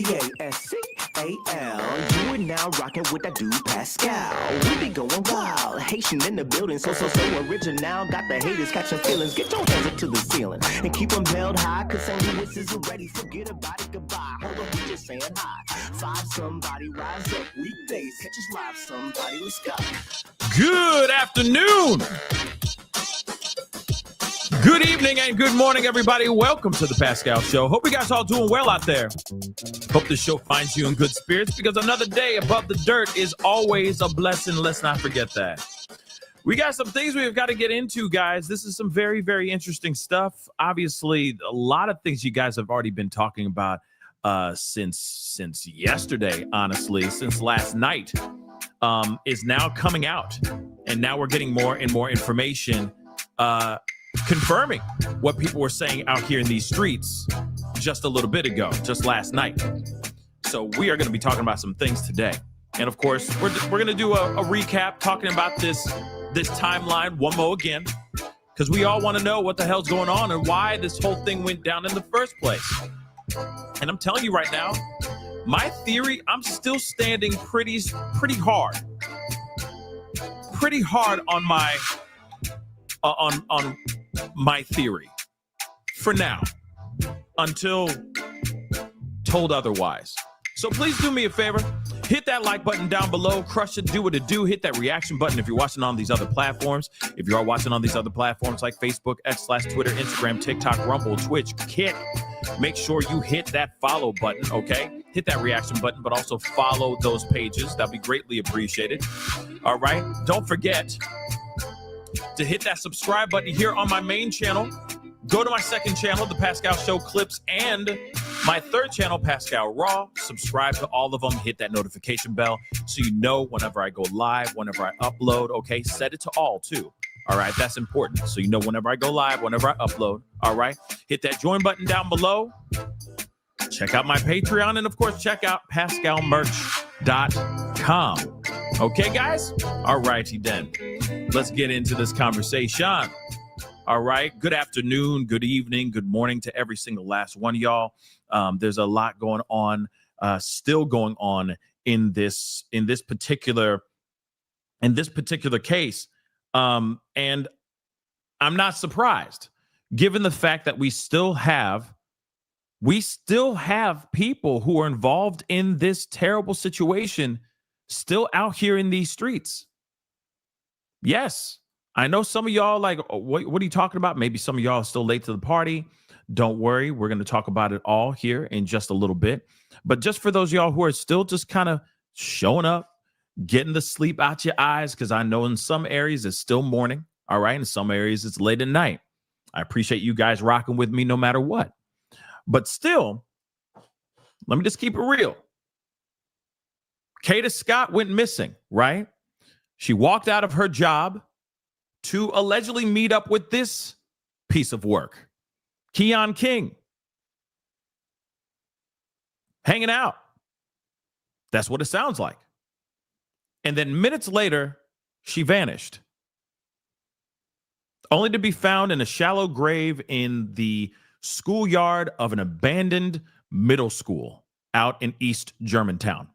Pascal. You are now rocking with that dude Pascal. We be going wild, Haitian in the building, so original. Got the haters catching feelings. Get your hands up to the ceiling and keep them held high, cause St. Louis is ready. Forget about it, goodbye. Hold on, we just saying hi. Five somebody rise up weekdays. Catch us live, somebody. Let's go. Good afternoon. Good evening and good morning, everybody. Welcome to the Pascal Show. Hope you guys all doing well out there. Hope the show finds you in good spirits, because another day above the dirt is always a blessing. Let's not forget that. We got some things we've got to get into, guys. This is some very, very interesting stuff. Obviously, a lot of things you guys have already been talking about since yesterday, honestly, since last night, is now coming out. And now we're getting more and more information confirming what people were saying out here in these streets just a little bit ago, just last night. So we are going to be talking about some things today. And of course, we're going to do a recap talking about this timeline one more again, because we all want to know what the hell's going on and why this whole thing went down in the first place. And I'm telling you right now, my theory, I'm still standing pretty hard on my theory for now, until told otherwise. So please do me a favor, hit that like button down below, crush it, do what it do, hit that reaction button if you're watching on these other platforms. If you are watching on these other platforms like Facebook, X/Twitter, Instagram, TikTok, Rumble, Twitch, Kick, make sure you hit that follow button, okay? Hit that reaction button, but also follow those pages. That'd be greatly appreciated. All right? Don't forget to hit that subscribe button here on my main channel. Go to my second channel, The Pascal Show Clips, and my third channel, Pascal Raw. Subscribe to all of them. Hit that notification bell so you know whenever I go live, whenever I upload. Okay, set it to all too. All right, that's important. So you know whenever I go live, whenever I upload. All right, hit that join button down below. Check out my Patreon, and of course, check out PascalMerch.com. Okay, guys? All righty then. Let's get into this conversation. All right. Good afternoon, good evening, good morning to every single last one of y'all. There's a lot going on, still going on in this particular case. And I'm not surprised, given the fact that we still have people who are involved in this terrible situation still out here in these streets. Yes, I know some of y'all like, what are you talking about? Maybe some of y'all are still late to the party. Don't worry. We're going to talk about it all here in just a little bit. But just for those of y'all who are still just kind of showing up, getting the sleep out your eyes, because I know in some areas it's still morning. All right. In some areas it's late at night. I appreciate you guys rocking with me no matter what. But still, let me just keep it real. Kada Scott went missing, right? She walked out of her job to allegedly meet up with this piece of work, Keon King. Hanging out. That's what it sounds like. And then minutes later, she vanished, only to be found in a shallow grave in the schoolyard of an abandoned middle school out in East Germantown.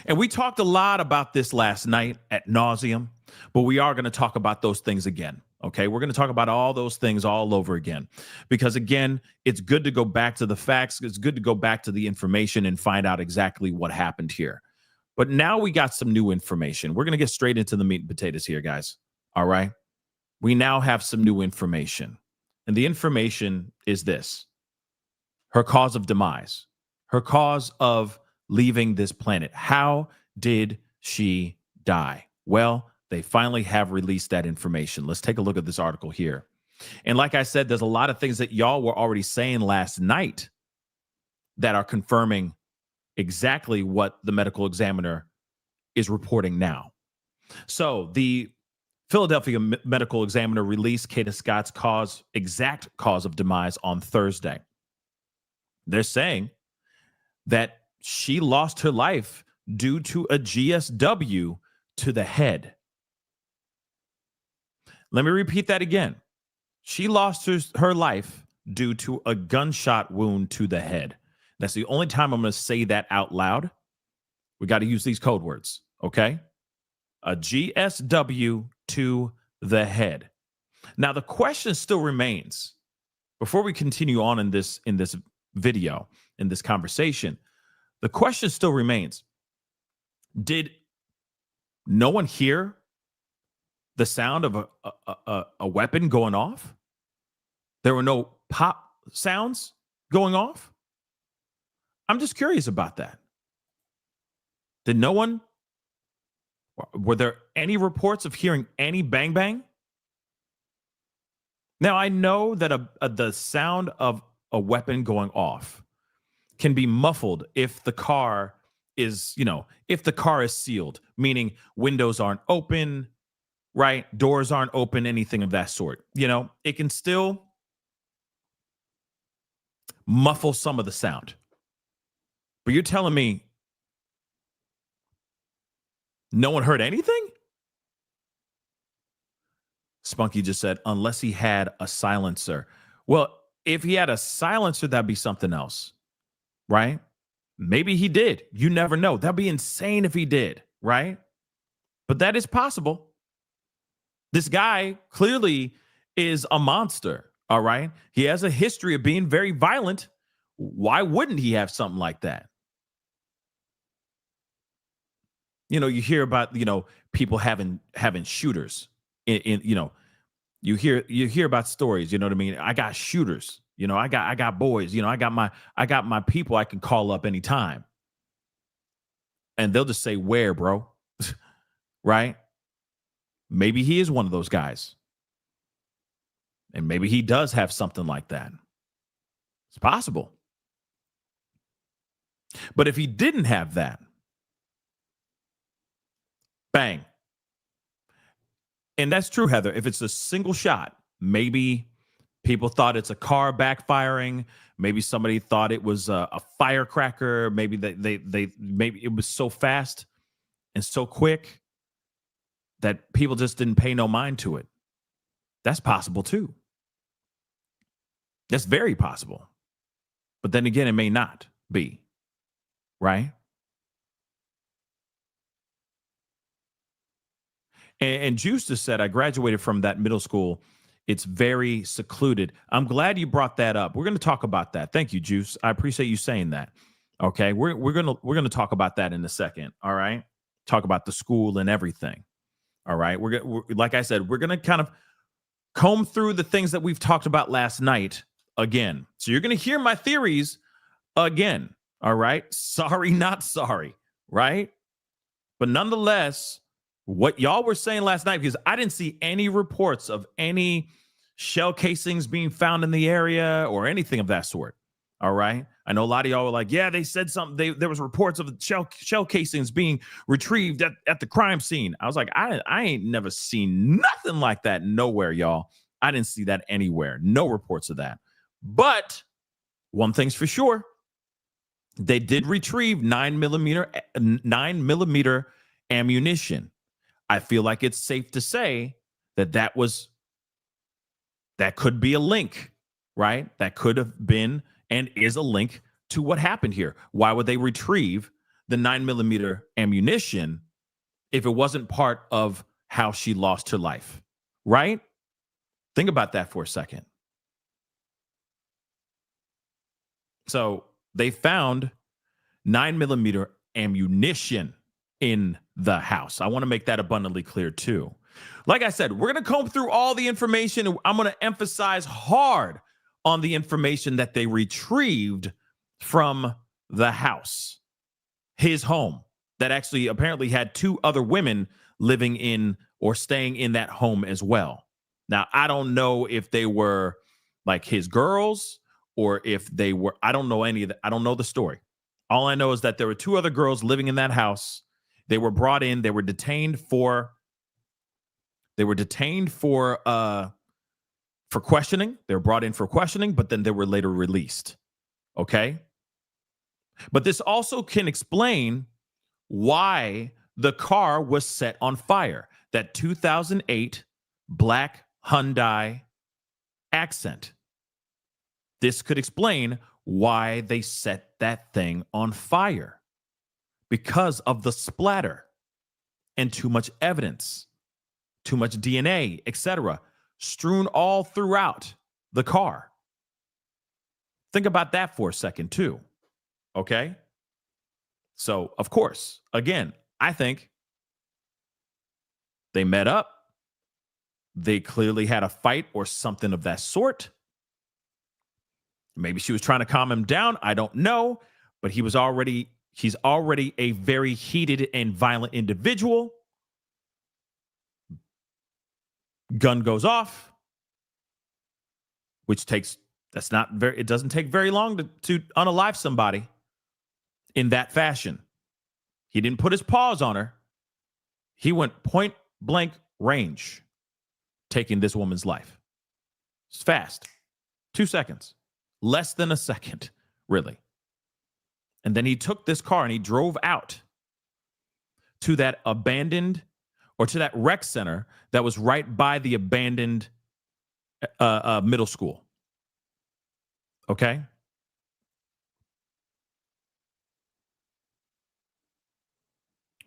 And we talked a lot about this last night ad nauseum, but we are going to talk about those things again. Okay, we're going to talk about all those things all over again, because again, it's good to go back to the facts. It's good to go back to the information and find out exactly what happened here. But now we got some new information. We're going to get straight into the meat and potatoes here, guys. All right. We now have some new information, and the information is this: her cause of demise, her cause of leaving this planet. How did she die? Well, they finally have released that information. Let's take a look at this article here. And like I said, there's a lot of things that y'all were already saying last night that are confirming exactly what the medical examiner is reporting now. So the Philadelphia medical examiner released Kada Scott's exact cause of demise on Thursday. They're saying that she lost her life due to a GSW to the head. Let me repeat that again. She lost her life due to a gunshot wound to the head. That's the only time I'm going to say that out loud. We got to use these code words, okay? A GSW to the head. Now, the question still remains, before we continue on in this video, in this conversation, the question still remains, did no one hear the sound of a weapon going off? There were no pop sounds going off? I'm just curious about that. Did no one, were there any reports of hearing any bang bang? Now, I know that the sound of a weapon going off can be muffled if the car is, if the car is sealed, meaning windows aren't open, right? Doors aren't open, anything of that sort. It can still muffle some of the sound. But you're telling me no one heard anything? Spunky just said, unless he had a silencer. Well, if he had a silencer, that'd be something else, right? Maybe he did. You never know. That'd be insane if he did, right? But that is possible. This guy clearly is a monster, all right? He has a history of being very violent. Why wouldn't he have something like that? You hear about, people having shooters in you hear about stories, you know what I mean? I got shooters, I got boys, I got my people I can call up anytime. And they'll just say, where, bro? Right? Maybe he is one of those guys. And maybe he does have something like that. It's possible. But if he didn't have that, bang. And that's true, Heather. If it's a single shot, maybe people thought it's a car backfiring. Maybe somebody thought it was a firecracker. Maybe maybe it was so fast and so quick that people just didn't pay no mind to it. That's possible too. That's very possible. But then again, it may not be, right? And Juice just said, I graduated from that middle school. It's very secluded. I'm glad you brought that up. We're going to talk about that. Thank you, Juice. I appreciate you saying that. Okay, we're gonna talk about that in a second. All right, talk about the school and everything. All right, we're like I said, we're gonna kind of comb through the things that we've talked about last night again. So you're gonna hear my theories again. All right, sorry, not sorry. Right, but nonetheless, what y'all were saying last night, because I didn't see any reports of any shell casings being found in the area or anything of that sort. All right. I know a lot of y'all were like, yeah, they said something. There was reports of shell casings being retrieved at the crime scene. I was like, I ain't never seen nothing like that nowhere, y'all. I didn't see that anywhere. No reports of that. But one thing's for sure. They did retrieve 9mm ammunition. I feel like it's safe to say that could be a link, right? That could have been and is a link to what happened here. Why would they retrieve the 9mm ammunition if it wasn't part of how she lost her life, right? Think about that for a second. So they found 9mm ammunition in the house. I want to make that abundantly clear too. Like I said, we're going to comb through all the information. I'm going to emphasize hard on the information that they retrieved from the house, his home, that actually apparently had two other women living in or staying in that home as well. Now, I don't know if they were like his girls or if they were, I don't know any of that. I don't know the story. All I know is that there were two other girls living in that house. They were brought in. They were detained for questioning. They were brought in for questioning, but then they were later released. Okay. But this also can explain why the car was set on fire. That 2008 black Hyundai Accent. This could explain why they set that thing on fire, because of the splatter and too much evidence, too much DNA, etc., strewn all throughout the car. Think about that for a second, too. Okay? So, of course, again, I think they met up. They clearly had a fight or something of that sort. Maybe she was trying to calm him down. I don't know. But he's already a very heated and violent individual. Gun goes off, which it doesn't take very long to unalive somebody in that fashion. He didn't put his paws on her. He went point blank range, taking this woman's life. It's fast. 2 seconds. Less than a second, really. And then he took this car and he drove out to that abandoned, or to that rec center that was right by the abandoned middle school. Okay?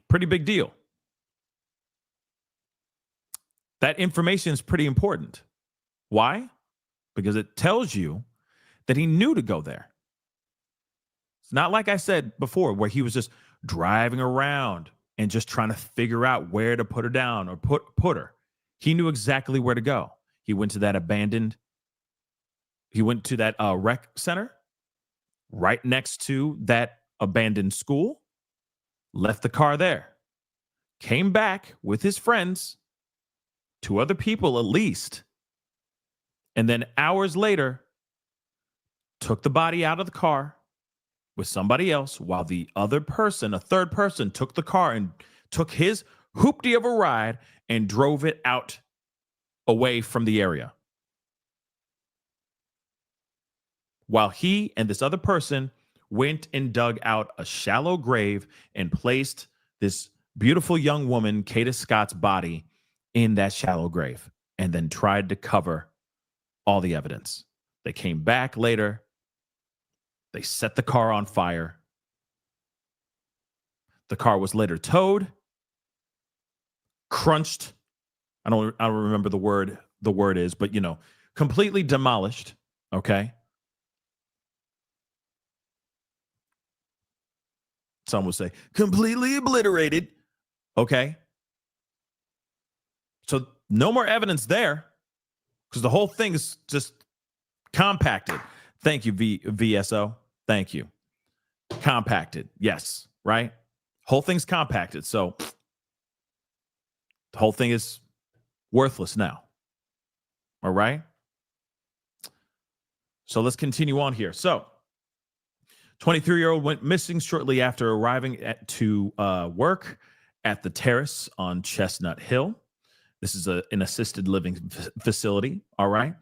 Pretty big deal. That information is pretty important. Why? Because it tells you that he knew to go there. It's not like I said before, where he was just driving around and just trying to figure out where to put her down or put her. He knew exactly where to go. He went to that rec center right next to that abandoned school, left the car there, came back with his friends, 2 other people at least, and then hours later, took the body out of the car with somebody else, while the other person, a third person, took the car and took his hoopty of a ride and drove it out away from the area. While he and this other person went and dug out a shallow grave and placed this beautiful young woman, Kada Scott's body, in that shallow grave, and then tried to cover all the evidence. They came back later. They set the car on fire. The car was later towed, crunched. I don't remember the word is, but completely demolished. Okay. Some would say completely obliterated. Okay. So no more evidence there, because the whole thing is just compacted. Thank you, VSO. Thank you. Compacted. Yes. Right. Whole thing's compacted. So the whole thing is worthless now. All right. So let's continue on here. So 23-year-old went missing shortly after arriving to work at the Terrace on Chestnut Hill. This is an assisted living facility. All right.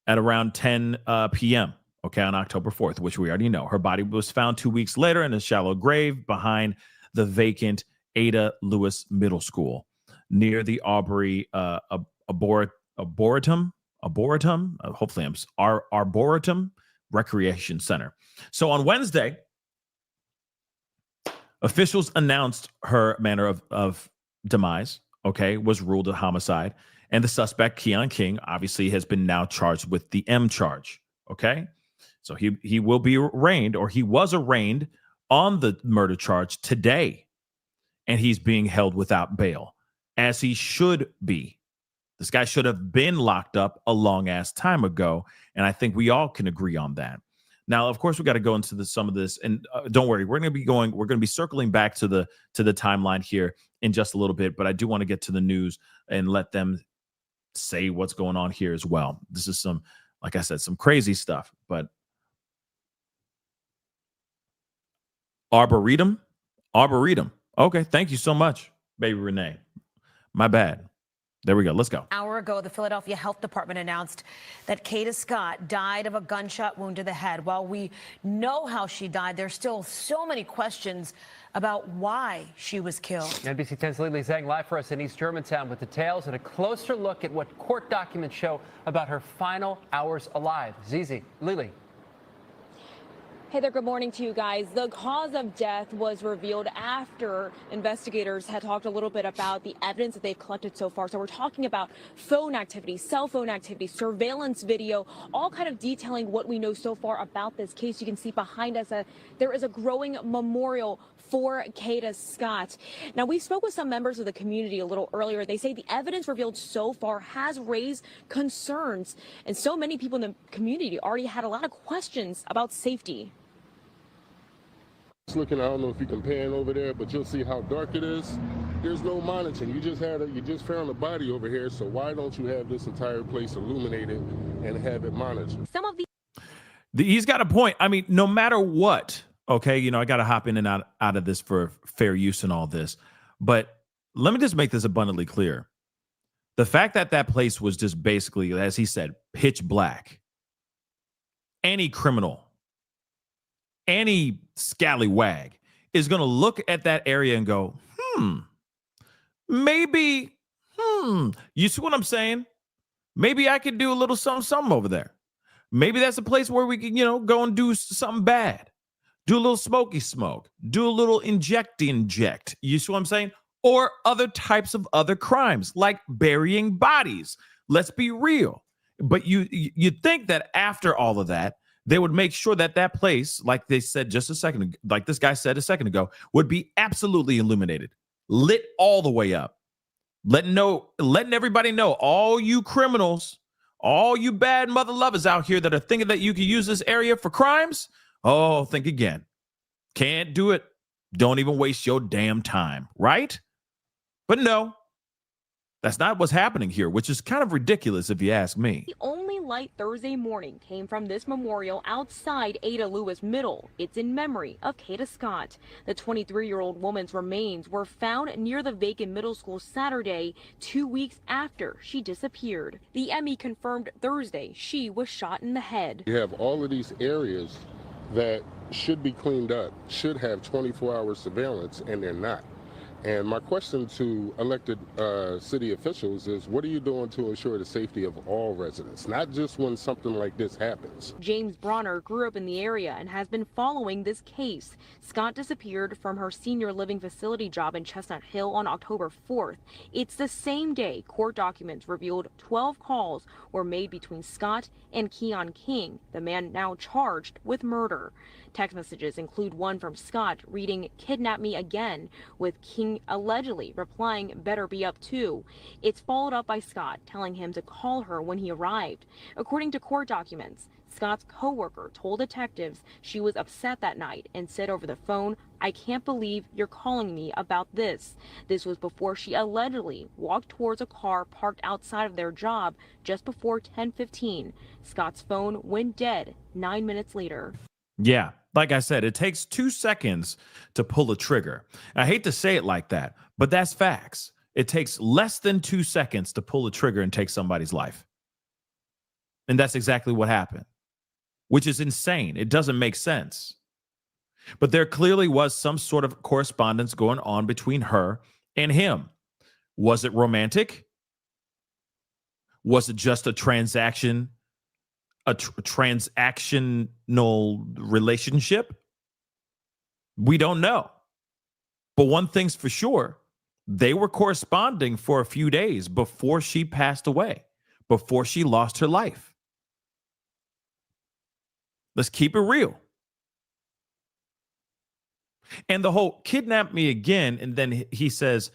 At around 10 p.m. Okay, on October 4th, which we already know. Her body was found 2 weeks later in a shallow grave behind the vacant Ada Lewis Middle School near the Aubrey Arboretum, Arboretum Recreation Center. So on Wednesday, officials announced her manner of demise, was ruled a homicide. And the suspect, Keon King, obviously has been now charged with the M charge. Okay. So he will be arraigned, or he was arraigned on the murder charge today. And he's being held without bail, as he should be. This guy should have been locked up a long ass time ago. And I think we all can agree on that. Now, of course, we got to go into some of this, and don't worry, we're going to be circling back to the timeline here in just a little bit. But I do want to get to the news and let them say what's going on here as well. This is like I said, some crazy stuff. But Arboretum. Okay, thank you so much, baby Renee. My bad. There we go. Let's go. An hour ago, the Philadelphia Health Department announced that Kada Scott died of a gunshot wound to the head. While we know how she died, there's still so many questions about why she was killed. NBC 10's Lily Zhang live for us in East Germantown with details and a closer look at what court documents show about her final hours alive. Zizi, Lily. Hey there, good morning to you guys. The cause of death was revealed after investigators had talked a little bit about the evidence that they've collected so far. So we're talking about phone activity, cell phone activity, surveillance video, all kind of detailing what we know so far about this case. You can see behind us, there is a growing memorial for Kada Scott. Now, we spoke with some members of the community a little earlier. They say the evidence revealed so far has raised concerns, and so many people in the community already had a lot of questions about safety. Looking, I don't know if you can pan over there, but you'll see how dark it is. There's no monitoring. You just found a body over here, so why don't you have this entire place illuminated and have it monitored? Some of He's got a point. I mean, no matter what, okay, I got to hop in and out of this for fair use and all this. But let me just make this abundantly clear. The fact that that place was just basically, as he said, pitch black. Any criminal, any scallywag is going to look at that area and go, maybe, you see what I'm saying? Maybe I could do a little something over there. Maybe that's a place where we can, go and do something bad. Do a little smoky smoke. Do a little inject. You see what I'm saying? Or other types of other crimes, like burying bodies. Let's be real. But you think that after all of that, they would make sure that that place, like they said just a second ago, like this guy said a second ago, would be absolutely illuminated, lit all the way up, letting everybody know, all you criminals, all you bad mother lovers out here that are thinking that you can use this area for crimes. Oh, think again. Can't do it. Don't even waste your damn time, right? But no, that's not what's happening here, which is kind of ridiculous if you ask me. the only light Thursday morning came from this memorial outside Ada Lewis Middle. It's in memory of Kada Scott. The 23-year-old woman's remains were found near the vacant middle school Saturday, 2 weeks after she disappeared. The ME confirmed Thursday she was shot in the head. You have all of these areas that should be cleaned up, should have 24-hour surveillance, and they're not. And my question to elected city officials is, what are you doing to ensure the safety of all residents, not just when something like this happens? James Bronner grew up in the area and has been following this case. Scott disappeared from her senior living facility job in Chestnut Hill on October 4th. It's the same day court documents revealed 12 calls were made between Scott and Keon King, the man now charged with murder. Text messages include one from Scott reading "Kidnap me again," with King allegedly replying "Better be up too." It's followed up by Scott telling him to call her when he arrived. According to court documents, Scott's co-worker told detectives she was upset that night and said over the phone, "I can't believe you're calling me about this." This was before she allegedly walked towards a car parked outside of their job just before 10:15. Scott's phone went dead 9 minutes later. Yeah, like I said, it takes 2 seconds to pull a trigger. I hate to say it like that, but that's facts. It takes less than 2 seconds to pull a trigger and take somebody's life. And that's exactly what happened, which is insane. It doesn't make sense. But there clearly was some sort of correspondence going on between her and him. Was it romantic? Was it just a transaction? A transactional relationship? We don't know. But one thing's for sure, they were corresponding for a few days before she passed away, before she lost her life. Let's keep it real. And the whole "kidnap me again," and then he says,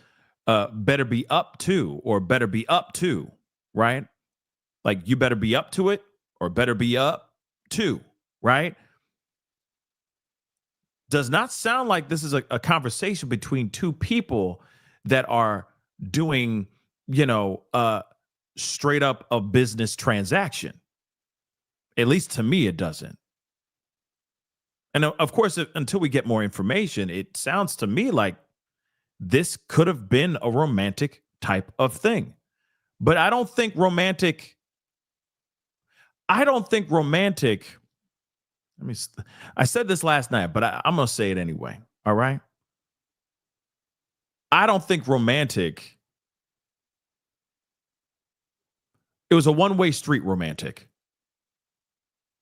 better be up to, or better be up to, right? Like, you better be up to it, or better be up to, right? Does not sound like this is a conversation between two people that are doing, straight up a business transaction. At least to me, it doesn't. And of course, until we get more information, it sounds to me like this could have been a romantic type of thing. But I don't think romantic. I said this last night, but I'm going to say it anyway. All right. I don't think romantic. It was a one-way street romantic.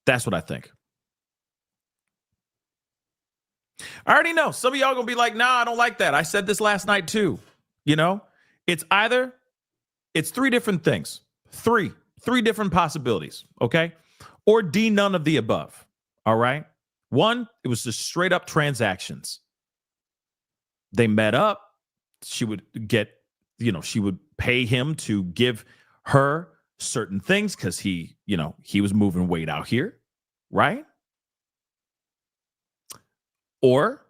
That's what I think. I already know. Some of y'all gonna be like, nah, I don't like that. I said this last night too. You know, it's three different things. Three different possibilities. Okay. Or D, none of the above. All right. One, it was just straight up transactions. They met up. She would get, she would pay him to give her certain things because he was moving weight out here. Right. Or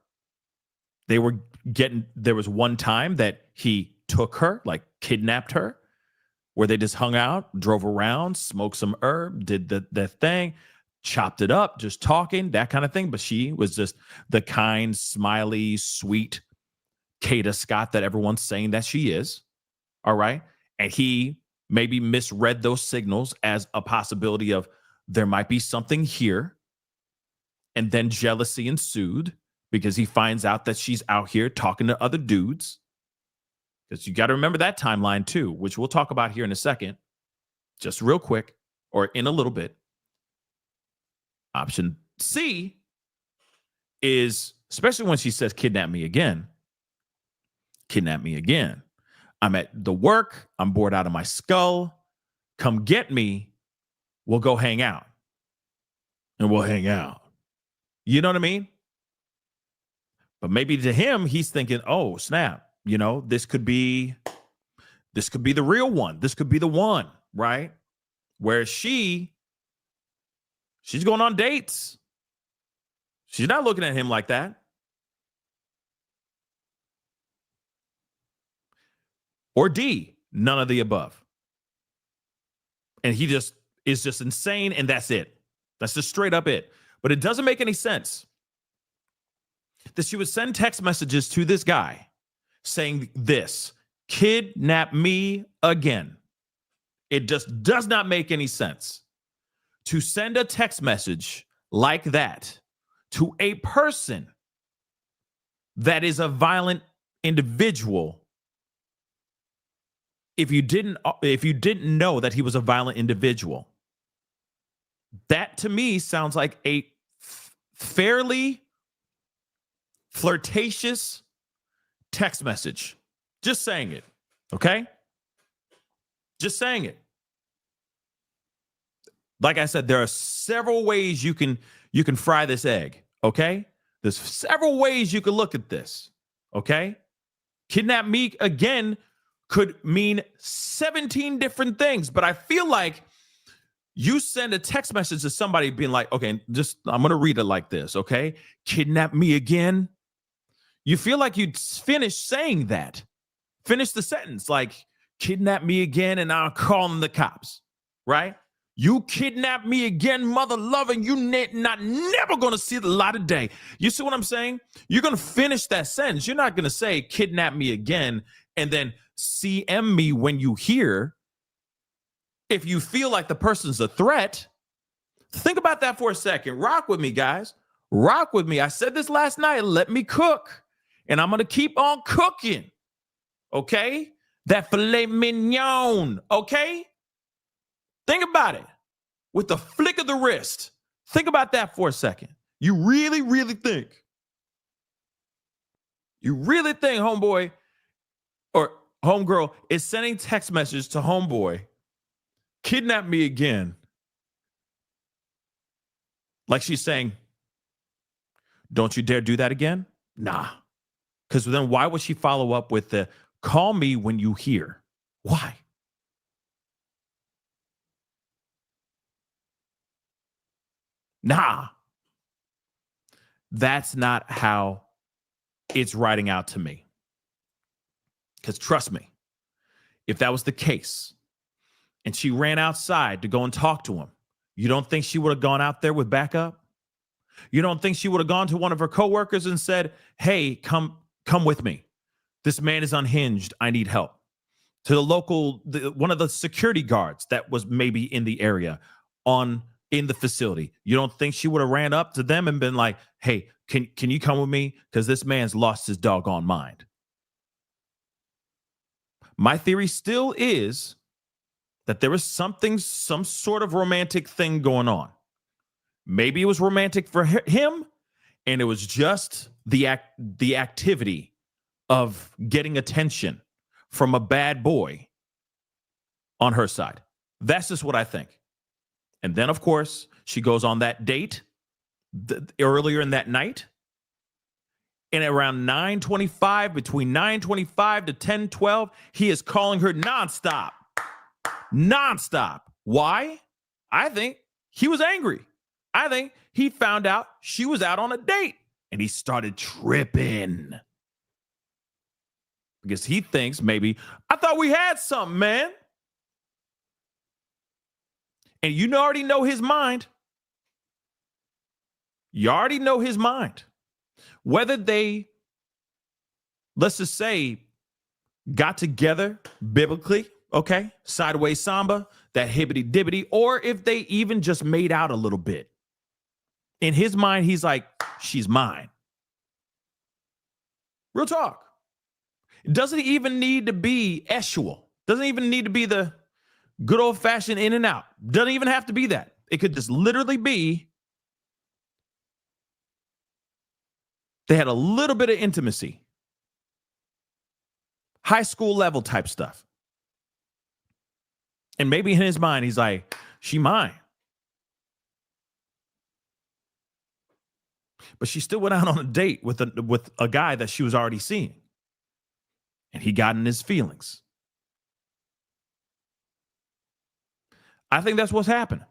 there was one time that he took her, like kidnapped her, where they just hung out, drove around, smoked some herb, did the thing, chopped it up, just talking, that kind of thing. But she was just the kind, smiley, sweet Kada Scott that everyone's saying that she is. All right. And he maybe misread those signals as a possibility of there might be something here. And then jealousy ensued because he finds out that she's out here talking to other dudes. Because you got to remember that timeline too, which we'll talk about here in a second, just real quick, or in a little bit. Option C is, especially when she says, kidnap me again. Kidnap me again. I'm at the work. I'm bored out of my skull. Come get me. We'll go hang out. And we'll hang out. You know what I mean? But maybe to him, he's thinking, oh, snap. This could be the real one. This could be the one, right? Where she's going on dates. She's not looking at him like that. Or D, none of the above. And he is just insane, and that's it. That's just straight up it. But it doesn't make any sense that she would send text messages to this guy saying this, kidnap me again. It just does not make any sense to send a text message like that to a person that is a violent individual if you didn't know that he was a violent individual. That to me sounds like a fairly flirtatious text message. Just saying it. Okay? Just saying it. Like I said, there are several ways you can fry this egg. Okay? There's several ways you can look at this. Okay? Kidnap me again could mean 17 different things, but I feel like you send a text message to somebody being like, okay, I'm going to read it like this, okay? Kidnap me again. You feel like you'd finish saying that. Finish the sentence like, kidnap me again and I'll call the cops, right? You kidnap me again, mother loving, you not never going to see the light of day. You see what I'm saying? You're going to finish that sentence. You're not going to say kidnap me again and then CM me when you hear. If you feel like the person's a threat, think about that for a second. Rock with me, guys. Rock with me. I said this last night. Let me cook. And I'm going to keep on cooking. Okay? That filet mignon. Okay? Think about it. With the flick of the wrist. Think about that for a second. You really, really think. You really think homeboy or homegirl is sending text messages to homeboy, kidnap me again. Like she's saying, don't you dare do that again? Nah. Because then why would she follow up with the call me when you hear? Why? Nah. That's not how it's writing out to me. Because trust me, if that was the case and she ran outside to go and talk to him, you don't think she would have gone out there with backup? You don't think she would have gone to one of her coworkers and said, hey, come with me. This man is unhinged. I need help. To the local, one of the security guards that was maybe in the area in the facility. You don't think she would have ran up to them and been like, hey, can you come with me? Because this man's lost his doggone mind. My theory still is that there was some sort of romantic thing going on. Maybe it was romantic for him, and it was just the activity of getting attention from a bad boy on her side. That's just what I think. And then, of course, she goes on that date earlier in that night. And around 9:25, between 9:25 to 10:12, he is calling her nonstop. Nonstop. Why? I think he was angry. I think he found out she was out on a date and he started tripping. Because he thinks maybe, I thought we had something, man. And you already know his mind. You already know his mind. Whether they, let's just say, got together biblically, okay, sideways samba, that hibbity dibbity, or if they even just made out a little bit. In his mind, he's like, she's mine. Real talk. It doesn't even need to be essual. Doesn't even need to be the good old fashioned in and out. Doesn't even have to be that. It could just literally be they had a little bit of intimacy. High school level type stuff. And maybe in his mind, he's like, she mine. But she still went out on a date with a guy that she was already seeing. And he got in his feelings. I think that's what's happening.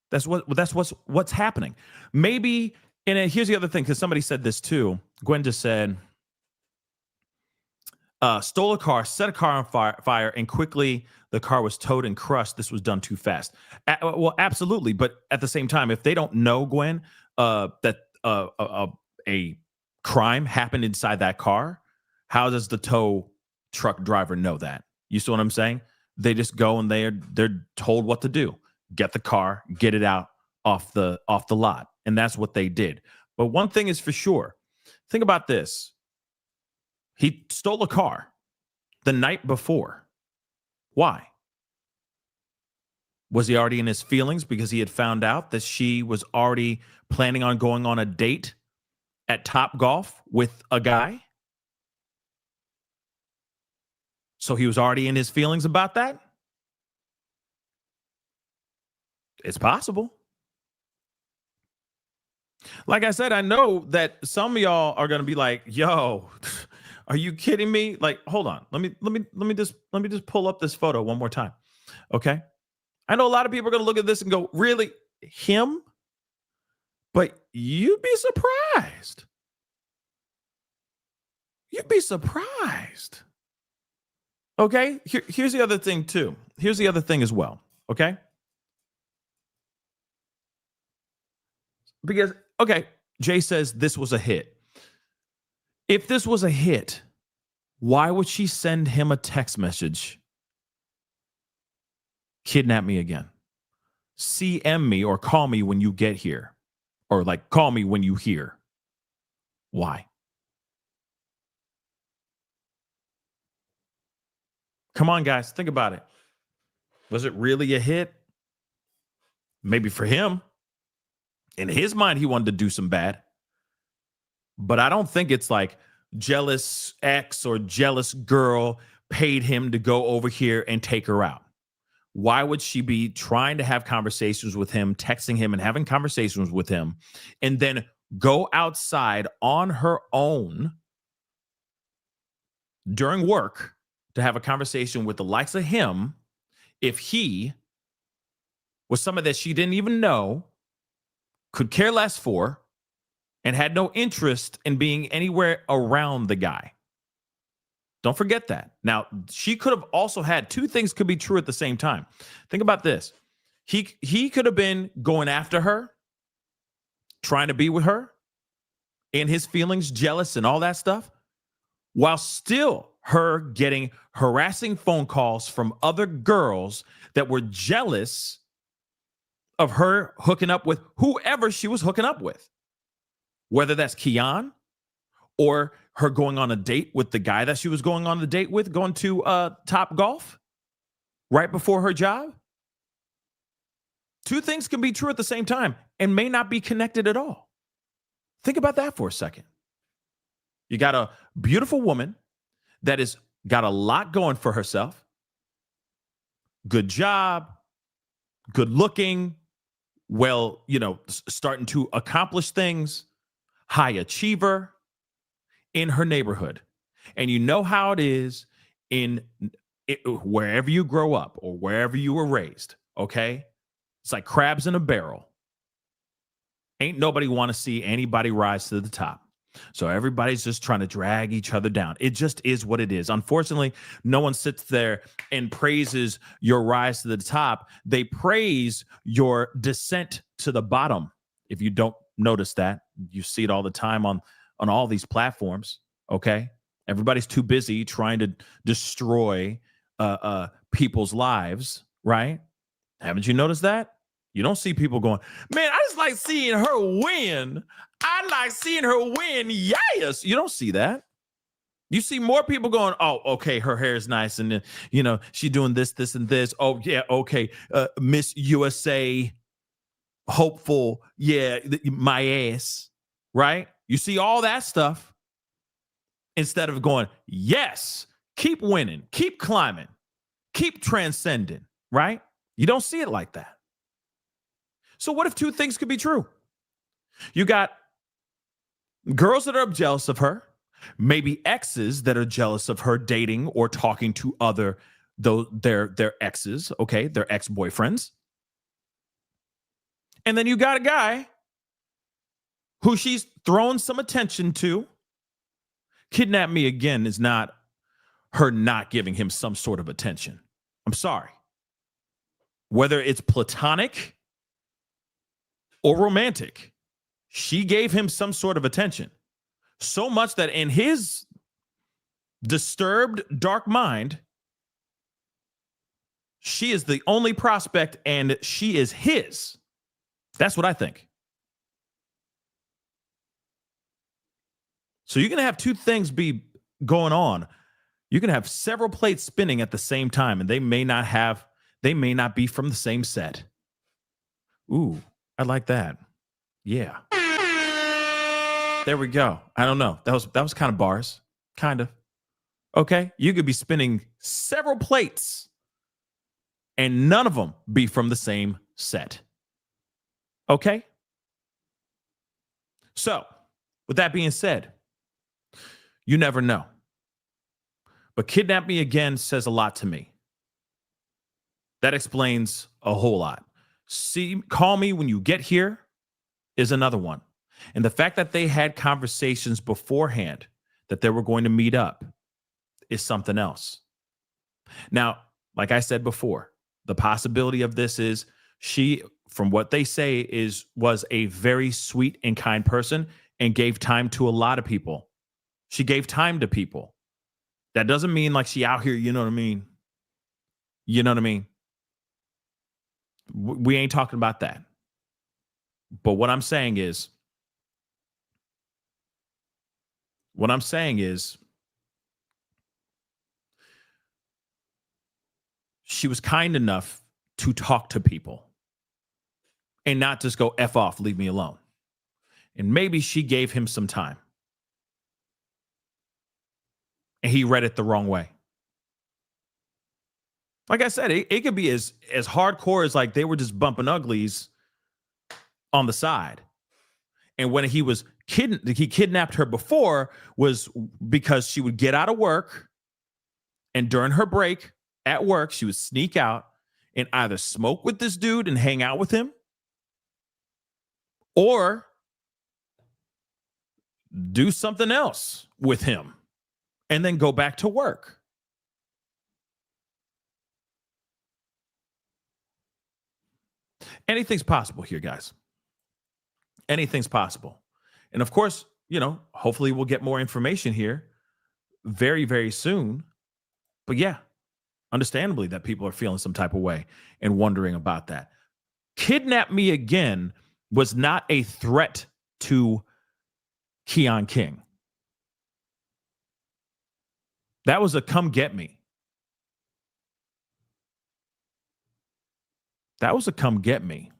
That's what's happening. Maybe, and here's the other thing, because somebody said this too. Gwen just said, stole a car, set a car on fire, and quickly the car was towed and crushed. This was done too fast. Well, absolutely. But at the same time, if they don't know, Gwen, that a crime happened inside that car, how does the tow truck driver know that? You see what I'm saying? They just go and they're told what to do. Get the car, get it out off the lot. And that's what they did. But one thing is for sure. Think about this. He stole a car the night before. Why? Was he already in his feelings because he had found out that she was already planning on going on a date at Top Golf with a guy? So he was already in his feelings about that? It's possible. Like I said, I know that some of y'all are going to be like, yo, are you kidding me? Like, hold on. Let me just pull up this photo one more time. Okay? I know a lot of people are going to look at this and go, really? Him? But you'd be surprised. You'd be surprised. Okay? Here's the other thing, too. Here's the other thing as well. Okay? Because, okay, Jay says this was a hit. If this was a hit, why would she send him a text message? Kidnap me again. CM me or call me when you get here. Or like, call me when you hear. Why? Come on, guys, think about it. Was it really a hit? Maybe for him. In his mind, he wanted to do some bad. But I don't think it's like jealous ex or jealous girl paid him to go over here and take her out. Why would she be trying to have conversations with him, texting him and having conversations with him, and then go outside on her own during work to have a conversation with the likes of him if he was someone that she didn't even know, could care less for, and had no interest in being anywhere around the guy? Don't forget that. Now, she could have also had two things could be true at the same time. Think about this. He could have been going after her, trying to be with her, in his feelings, jealous and all that stuff, while still her getting harassing phone calls from other girls that were jealous of her hooking up with whoever she was hooking up with. Whether that's Keon or her going on a date with the guy that she was going on the date with, going to Top Golf right before her job. Two things can be true at the same time and may not be connected at all. Think about that for a second. You got a beautiful woman that is got a lot going for herself. Good job, good looking, well, starting to accomplish things, high achiever in her neighborhood. And you know how it is wherever you grow up or wherever you were raised, okay? It's like crabs in a barrel. Ain't nobody want to see anybody rise to the top. So everybody's just trying to drag each other down. It just is what it is. Unfortunately, no one sits there and praises your rise to the top. They praise your descent to the bottom. If you don't notice that, you see it all the time on all these platforms, okay? Everybody's too busy trying to destroy people's lives, right? Haven't you noticed that? You don't see people going, man, I just like seeing her win. I like seeing her win. Yes. You don't see that. You see more people going, oh, okay, her hair is nice. And, she's doing this, this, and this. Oh, yeah, okay. Miss USA, hopeful. Yeah, my ass. Right? You see all that stuff instead of going, yes, keep winning, keep climbing, keep transcending. Right? You don't see it like that. So what if two things could be true? You got girls that are jealous of her, maybe exes that are jealous of her dating or talking to their exes, okay, their ex-boyfriends. And then you got a guy who she's thrown some attention to. Kidnap Me Again is not her not giving him some sort of attention. I'm sorry. Whether it's platonic or romantic, she gave him some sort of attention. So much that in his disturbed, dark mind, she is the only prospect and she is his. That's what I think. So you're going to have two things be going on. You can have several plates spinning at the same time, and they may not be from the same set. Ooh, I like that. Yeah. There we go. I don't know. That was kind of bars. Kind of. Okay. You could be spinning several plates and none of them be from the same set. Okay. So, with that being said, you never know. But Kidnap Me Again says a lot to me. That explains a whole lot. See, Call Me When You Get Here is another one. And the fact that they had conversations beforehand that they were going to meet up is something else. Now, like I said before, the possibility of this is she, from what they say, was a very sweet and kind person and gave time to a lot of people. She gave time to people. That doesn't mean like she out here, you know what I mean? You know what I mean? We ain't talking about that. But what I'm saying is she was kind enough to talk to people and not just go F off, leave me alone. And maybe she gave him some time. And he read it the wrong way. Like I said, it could be as hardcore as like they were just bumping uglies on the side. And when he kidnapped her before was because she would get out of work and during her break at work, she would sneak out and either smoke with this dude and hang out with him or do something else with him and then go back to work. Anything's possible here, guys. Anything's possible. And of course, hopefully we'll get more information here very, very soon. But yeah, understandably that people are feeling some type of way and wondering about that. Kidnap Me Again was not a threat to Keon King. That was a come get me. That was a come get me.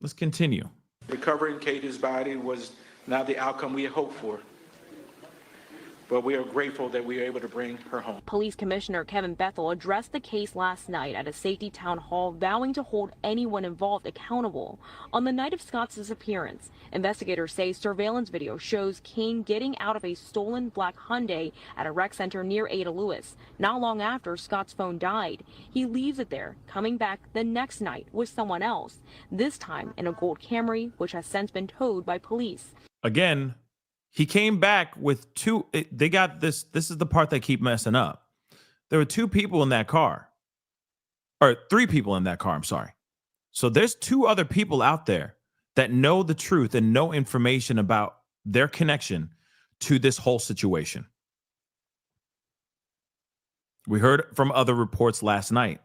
Let's continue. Recovering Katie's body was not the outcome we had hoped for. but we are grateful that we were able to bring her home. Police Commissioner Kevin Bethel addressed the case last night at a safety town hall, vowing to hold anyone involved accountable. On the night of Scott's disappearance, investigators say surveillance video shows King getting out of a stolen black Hyundai at a rec center near Ada Lewis, not long after Scott's phone died. He leaves it there, coming back the next night with someone else, this time in a gold Camry, which has since been towed by police. Again, he came back with two. They got this. This is the part they keep messing up. There were two people in that car, or three people in that car. I'm sorry. So there's two other people out there that know the truth and know information about their connection to this whole situation. We heard from other reports last night.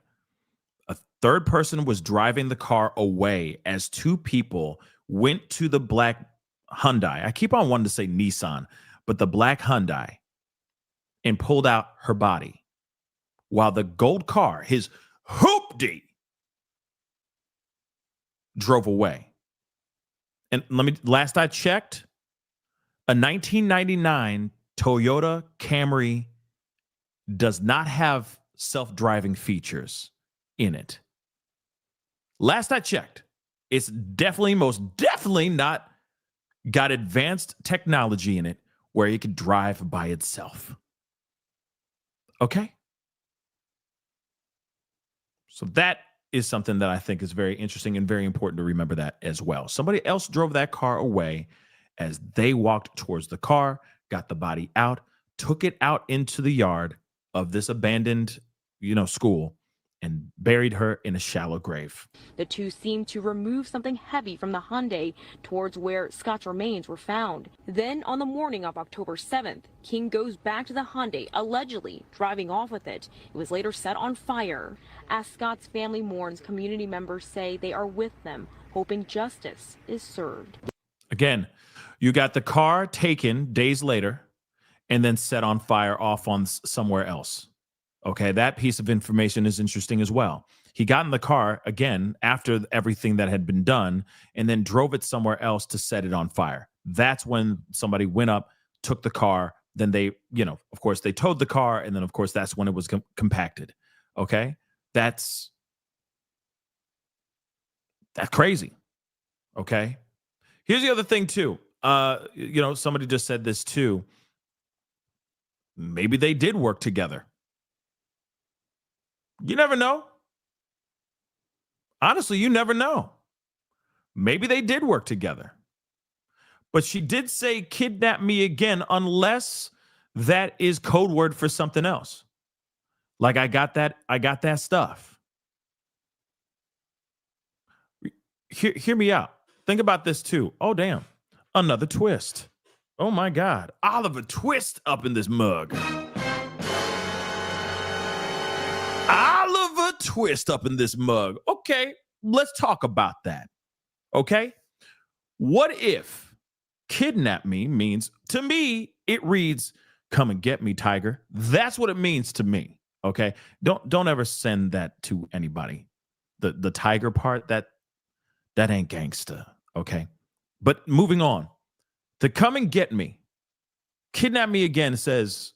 A third person was driving the car away as two people went to the black Hyundai. I keep on wanting to say Nissan, but the black Hyundai, and pulled out her body while the gold car, his hoopty, drove away. And last I checked, a 1999 Toyota Camry does not have self-driving features in it. Last I checked, it's most definitely not got advanced technology in it where it could drive by itself. Okay? So that is something that I think is very interesting and very important to remember that as well. Somebody else drove that car away as they walked towards the car, got the body out, took it out into the yard of this abandoned, school, and buried her in a shallow grave. The two seemed to remove something heavy from the Hyundai towards where Scott's remains were found. Then, on the morning of October 7th, King goes back to the Hyundai, allegedly driving off with it. It was later set on fire. As Scott's family mourns, community members say they are with them, hoping justice is served. Again, you got the car taken days later and then set on fire off on somewhere else. Okay, that piece of information is interesting as well. He got in the car again after everything that had been done and then drove it somewhere else to set it on fire. That's when somebody went up, took the car, then they, of course, they towed the car, and then, of course, that's when it was compacted. Okay, that's crazy. Okay, here's the other thing too. Somebody just said this too. Maybe they did work together. You never know. Honestly, you never know. Maybe they did work together. But she did say kidnap me again, unless that is code word for something else. Like I got that stuff. Hear me out. Think about this too. Oh, damn. Another twist. Oh my God. Oliver Twist up in this mug. Oliver Twist up in this mug. Okay, let's talk about that. Okay? What if kidnap me means, to me, it reads, come and get me, tiger. That's what it means to me. Okay? Don't ever send that to anybody. The tiger part, that ain't gangsta. Okay? But moving on. To come and get me. Kidnap me again says,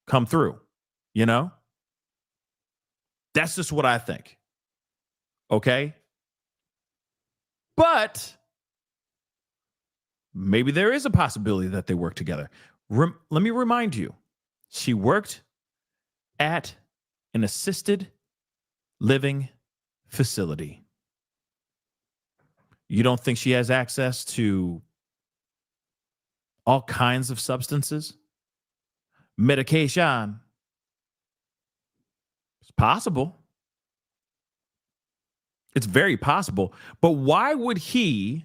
come through. That's just what I think. Okay? But maybe there is a possibility that they work together. Let me remind you, she worked at an assisted living facility. You don't think she has access to all kinds of substances? Medication? It's possible. It's very possible. But why would he,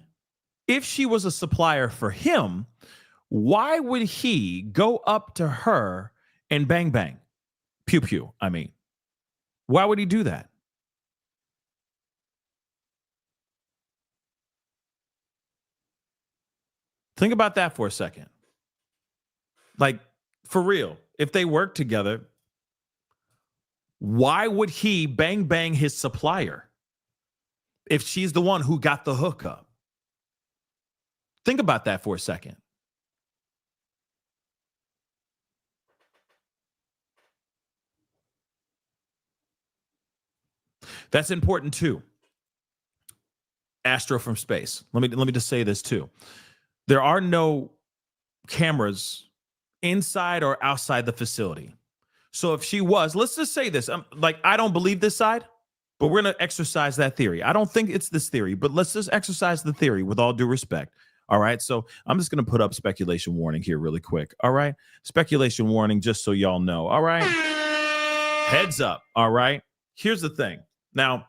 if she was a supplier for him, why would he go up to her and bang, bang? Pew, pew, I mean. Why would he do that? Think about that for a second. Like, for real, if they work together, why would he bang, bang his supplier if she's the one who got the hookup? Think about that for a second. That's important too. Astro from space. Let me just say this too. There are no cameras inside or outside the facility. So if she was, let's just say this, I don't believe this side, but we're going to exercise that theory. I don't think it's this theory, but let's just exercise the theory with all due respect. All right. So I'm just going to put up speculation warning here really quick. All right. Speculation warning, just so y'all know. All right. Heads up. All right. Here's the thing. Now,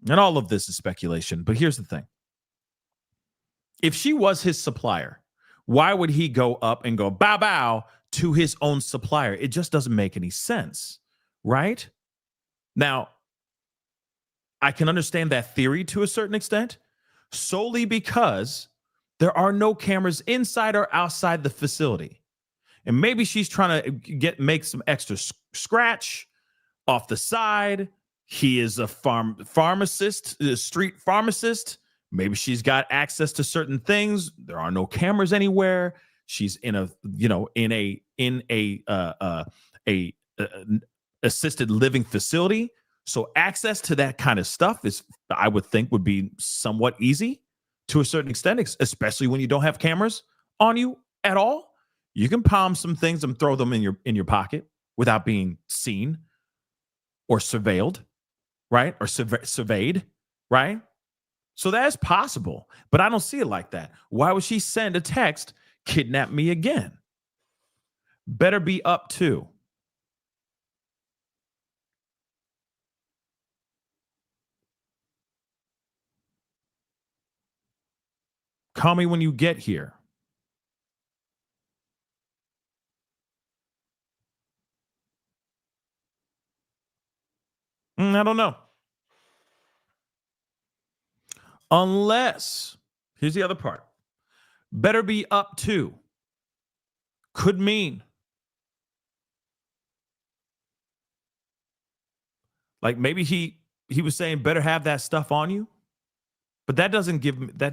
and all of this is speculation, but here's the thing. If she was his supplier, why would he go up and go bow bow to his own supplier? It just doesn't make any sense, right? Now, I can understand that theory to a certain extent, solely because there are no cameras inside or outside the facility. And maybe she's trying to make some extra scratch off the side. He is a pharmacist, a street pharmacist. Maybe she's got access to certain things. There are no cameras anywhere. She's in a assisted living facility. So access to that kind of stuff is, I would think, would be somewhat easy to a certain extent, especially when you don't have cameras on you at all. You can palm some things and throw them in your pocket without being seen or surveilled, right? Or surveyed, right? So that's possible, but I don't see it like that. Why would she send a text, kidnap me again? Better be up to. Call me when you get here. I don't know. Unless, here's the other part. Better be up to could mean like maybe he was saying better have that stuff on you, but that doesn't give me that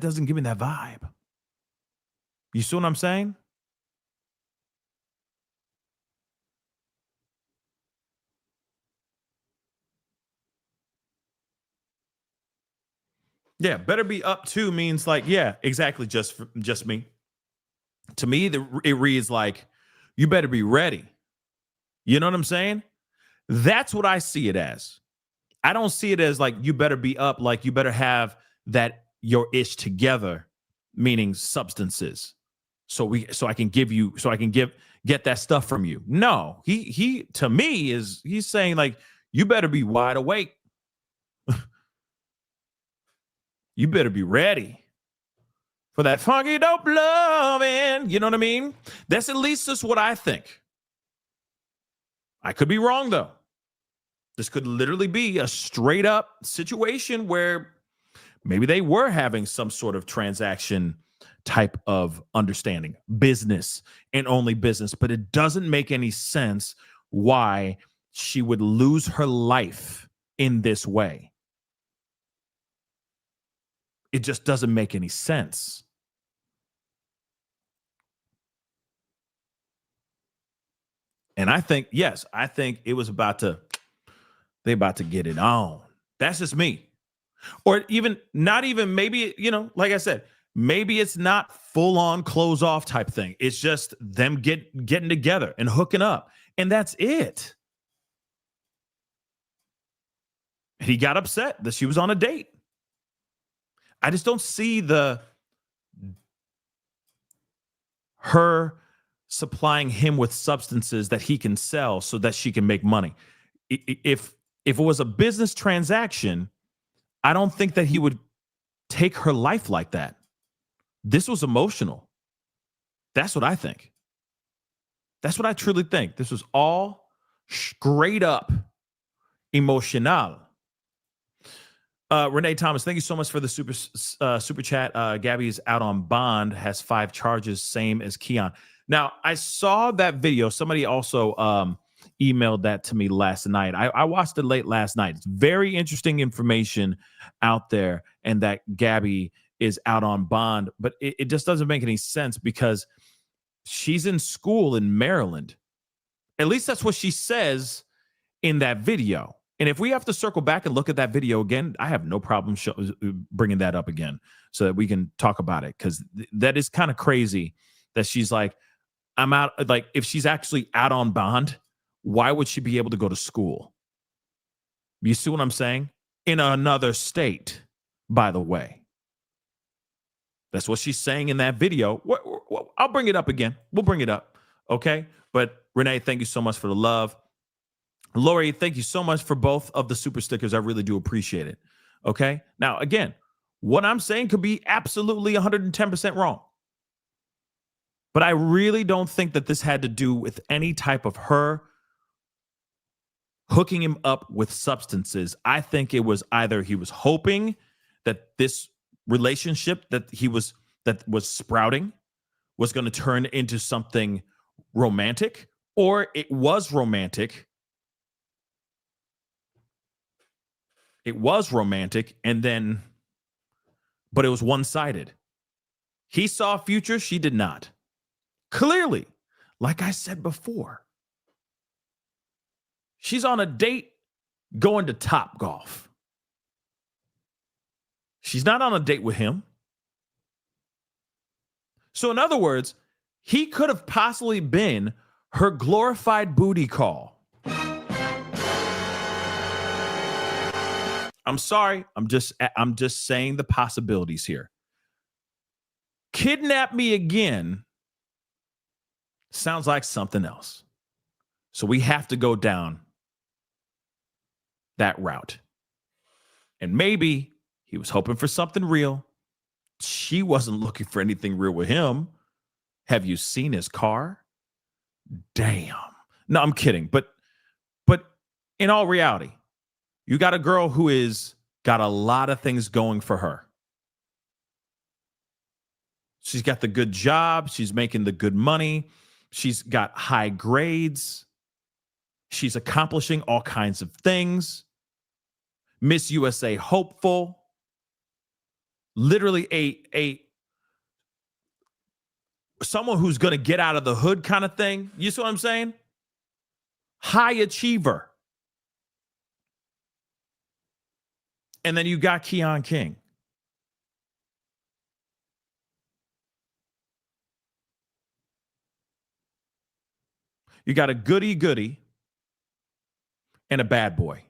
vibe. You see what I'm saying? Yeah, better be up to means like, yeah, exactly, just me. To me, it reads like, you better be ready. You know what I'm saying? That's what I see it as. I don't see it as like, you better be up, like you better have that your ish together, meaning substances. So I can get that stuff from you. No, he to me he's saying like, you better be wide awake. You better be ready for that funky dope loving. You know what I mean? That's at least just what I think. I could be wrong, though. This could literally be a straight up situation where maybe they were having some sort of transaction type of understanding, business and only business, but it doesn't make any sense why she would lose her life in this way. It just doesn't make any sense. And I think it was they about to get it on. That's just me. Or not even maybe, like I said, maybe it's not full on close off type thing. It's just them getting together and hooking up. And that's it. He got upset that she was on a date. I just don't see her supplying him with substances that he can sell so that she can make money. If it was a business transaction, I don't think that he would take her life like that. This was emotional. That's what I think. That's what I truly think. This was all straight up emotional. Renee Thomas, thank you so much for the super chat. Gabby is out on bond, has 5 charges, same as Keon. Now, I saw that video. Somebody also emailed that to me last night. I watched it late last night. It's very interesting information out there, and that Gabby is out on bond. But it just doesn't make any sense because she's in school in Maryland. At least that's what she says in that video. And if we have to circle back and look at that video again, I have no problem bringing that up again so that we can talk about it, because that is kind of crazy that she's like, I'm out. Like, if she's actually out on bond, why would she be able to go to school? You see what I'm saying? In another state, by the way. That's what she's saying in that video. I'll bring it up again. We'll bring it up. Okay. But Renee, thank you so much for the love. Lori, thank you so much for both of the super stickers. I really do appreciate it. Okay. Now, again, what I'm saying could be absolutely 110% wrong. But I really don't think that this had to do with any type of her hooking him up with substances. I think it was either he was hoping that this relationship that was sprouting was going to turn into something romantic, or it was romantic. It was romantic, and then, but it was one-sided. He saw a future, she did not. Clearly, like I said before, she's on a date going to Top Golf. She's not on a date with him. So in other words, he could have possibly been her glorified booty call. I'm sorry. I'm just saying the possibilities here. Kidnap me again sounds like something else. So we have to go down that route. And maybe he was hoping for something real. She wasn't looking for anything real with him. Have you seen his car? Damn. No, I'm kidding. But in all reality, you got a girl who is got a lot of things going for her. She's got the good job. She's making the good money. She's got high grades. She's accomplishing all kinds of things. Miss USA hopeful. Literally a someone who's going to get out of the hood kind of thing. You see what I'm saying? High achiever. And then you got Keon King. You got a goody and a bad boy.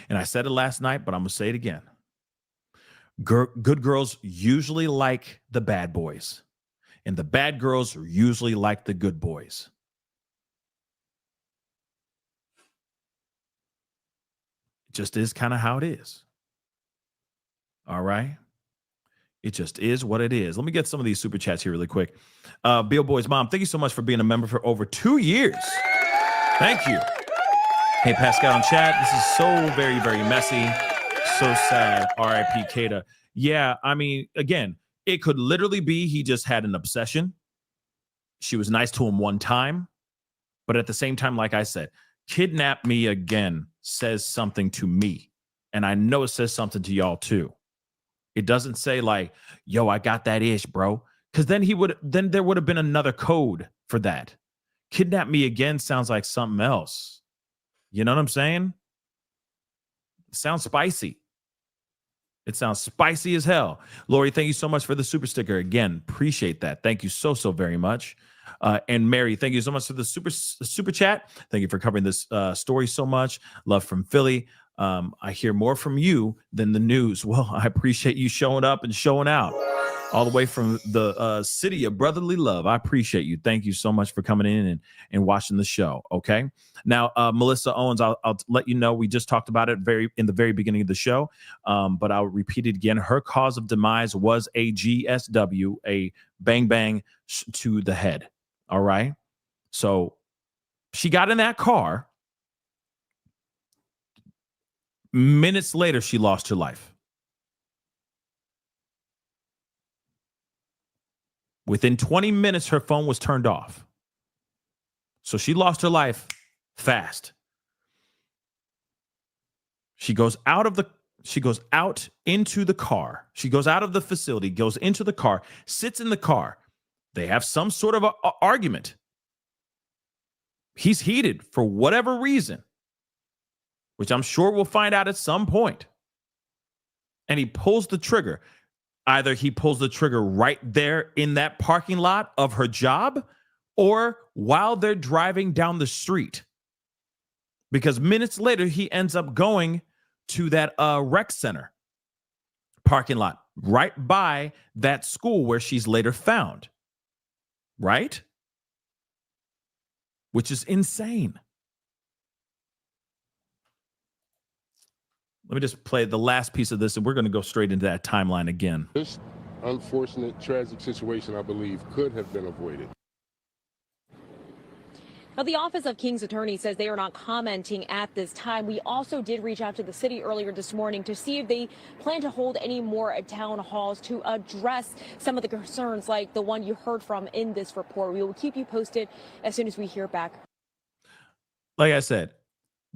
And I said it last night, but I'm going to say it again. Good girls usually like the bad boys, and the bad girls usually like the good boys. It just is kind of how it is. All right. It just is what it is. Let me get some of these super chats here really quick. Bill Boy's mom, thank you so much for being a member for over 2 years. Thank you. Hey, Pascal in chat. This is so very, very messy. So sad. R.I.P. Kada. Yeah, I mean, again, it could literally be he just had an obsession. She was nice to him one time. But at the same time, like I said, kidnap me again says something to me. And I know it says something to y'all too. It doesn't say like, yo, I got that ish, bro. Because then there would have been another code for that. Kidnap me again sounds like something else. You know what I'm saying? It sounds spicy. It sounds spicy as hell. Lori, thank you so much for the super sticker. Again, appreciate that. Thank you so very much. And Mary, thank you so much for the super chat. Thank you for covering this story so much. Love from Philly. I hear more from you than the news. Well, I appreciate you showing up and showing out all the way from the city of brotherly love. I appreciate you. Thank you so much for coming in and watching the show. Okay. Now, Melissa Owens, I'll let you know, we just talked about it in the very beginning of the show, but I'll repeat it again. Her cause of demise was a GSW, a bang to the head. All right. So she got in that car. Minutes later, she lost her life. Within 20 minutes, her phone was turned off. So she lost her life fast. She goes out into the car. She goes out of the facility, goes into the car, sits in the car. They have some sort of a argument. He's heated for whatever reason. which I'm sure we'll find out at some point, and he pulls the trigger. Either he pulls the trigger right there in that parking lot of her job or while they're driving down the street. Because minutes later, he ends up going to that rec center parking lot right by that school where she's later found. Right? Which is insane. Let me just play the last piece of this, and we're going to go straight into that timeline again. This unfortunate, tragic situation, I believe, could have been avoided. Now, the Office of King's Attorney says they are not commenting at this time. We also did reach out to the city earlier this morning to see if they plan to hold any more town halls to address some of the concerns like the one you heard from in this report. We will keep you posted as soon as we hear back. Like I said,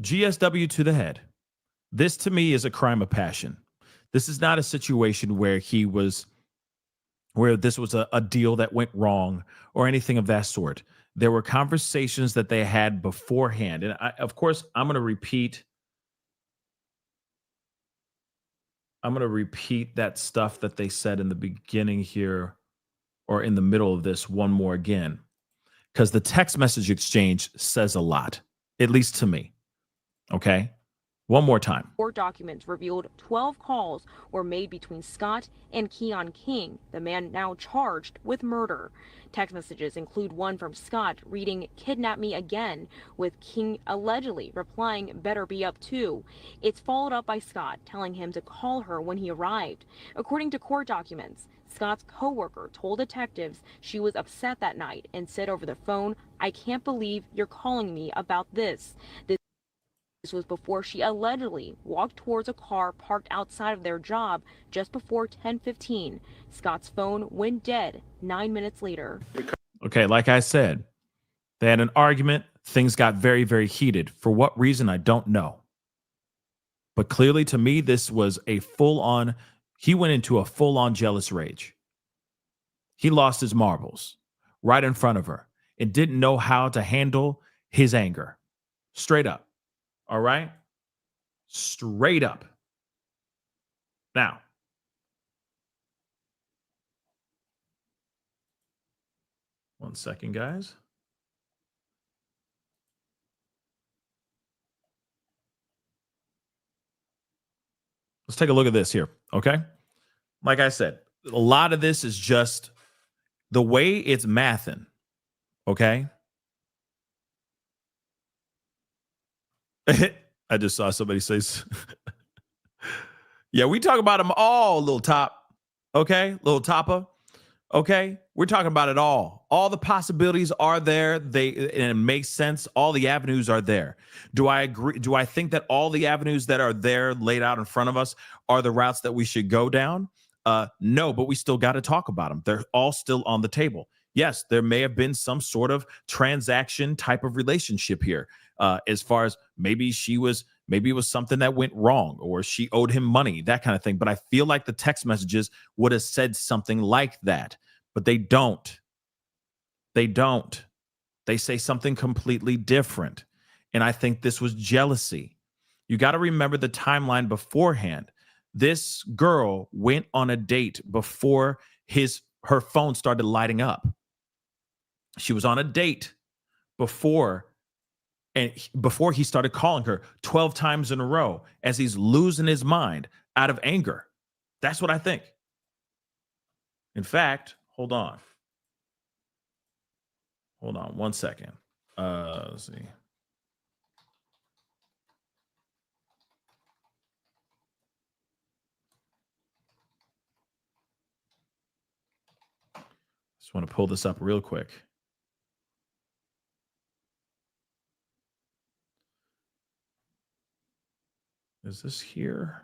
GSW to the head. This to me is a crime of passion. This is not a situation where this was a deal that went wrong or anything of that sort. There were conversations that they had beforehand. And of course, I'm going to repeat that stuff that they said in the beginning here or in the middle of this one more again, because the text message exchange says a lot, at least to me. Okay. One more time. Court documents revealed 12 calls were made between Scott and Keon King, the man now charged with murder. Text messages include one from Scott reading "Kidnap me again," with King allegedly replying "Better be up too." It's followed up by Scott telling him to call her when he arrived. According to court documents, Scott's coworker told detectives she was upset that night and said over the phone, "I can't believe you're calling me about this." This was before she allegedly walked towards a car parked outside of their job just before 10:15. Scott's phone went dead 9 minutes later. Okay, like I said, they had an argument. Things got very, very heated. For what reason, I don't know. But clearly to me, this was he went into a full-on jealous rage. He lost his marbles right in front of her and didn't know how to handle his anger. Straight up. All right? Straight up. Now, one second, guys. Let's take a look at this here, okay? Like I said, a lot of this is just the way it's mathing, okay? I just saw somebody say, yeah, we talk about them all, little top. Okay, little topper. Okay, we're talking about it all. All the possibilities are there. And it makes sense. All the avenues are there. Do I agree? Do I think that all the avenues that are there laid out in front of us are the routes that we should go down? No, but we still got to talk about them. They're all still on the table. Yes, there may have been some sort of transaction type of relationship here. As far as maybe it was something that went wrong or she owed him money, that kind of thing. But I feel like the text messages would have said something like that, but they don't. They don't. They say something completely different. And I think this was jealousy. You got to remember the timeline beforehand. This girl went on a date before her phone started lighting up. She was on a date before he started calling her 12 times in a row as he's losing his mind out of anger. That's what I think. In fact, hold on 1 second. Let's see. Just want to pull this up real quick. Is this here?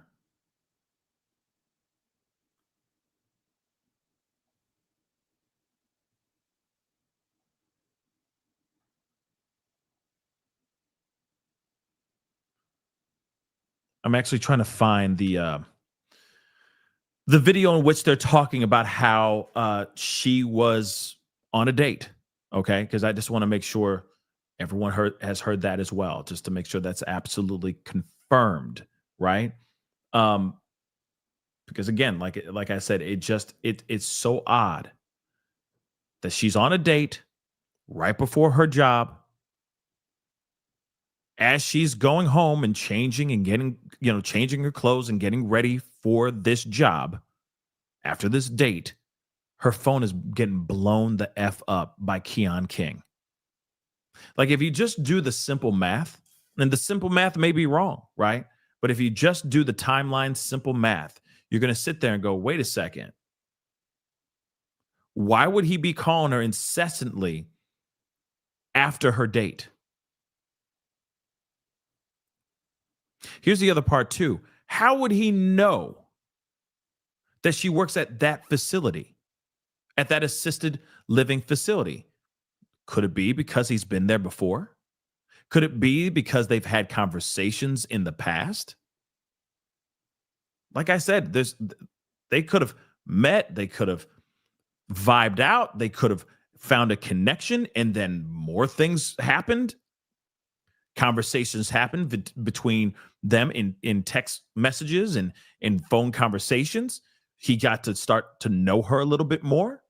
I'm actually trying to find the video in which they're talking about how she was on a date. Okay, because I just want to make sure everyone has heard that as well, just to make sure that's absolutely confirmed. confirmed, right? Because again, like I said, it's so odd that she's on a date right before her job, as she's going home and changing and getting, changing her clothes and getting ready for this job after this date. Her phone is getting blown the F up by Keon King. Like, if you just do the simple math, and the simple math may be wrong, right? But if you just do the timeline, simple math, you're going to sit there and go, wait a second. Why would he be calling her incessantly after her date? Here's the other part too. How would he know that she works at that facility, at that assisted living facility? Could it be because he's been there before? Could it be because they've had conversations in the past? Like I said, they could have met, they could have vibed out, they could have found a connection, and then more things happened. Conversations happened between them in text messages and in phone conversations. He got to start to know her a little bit more.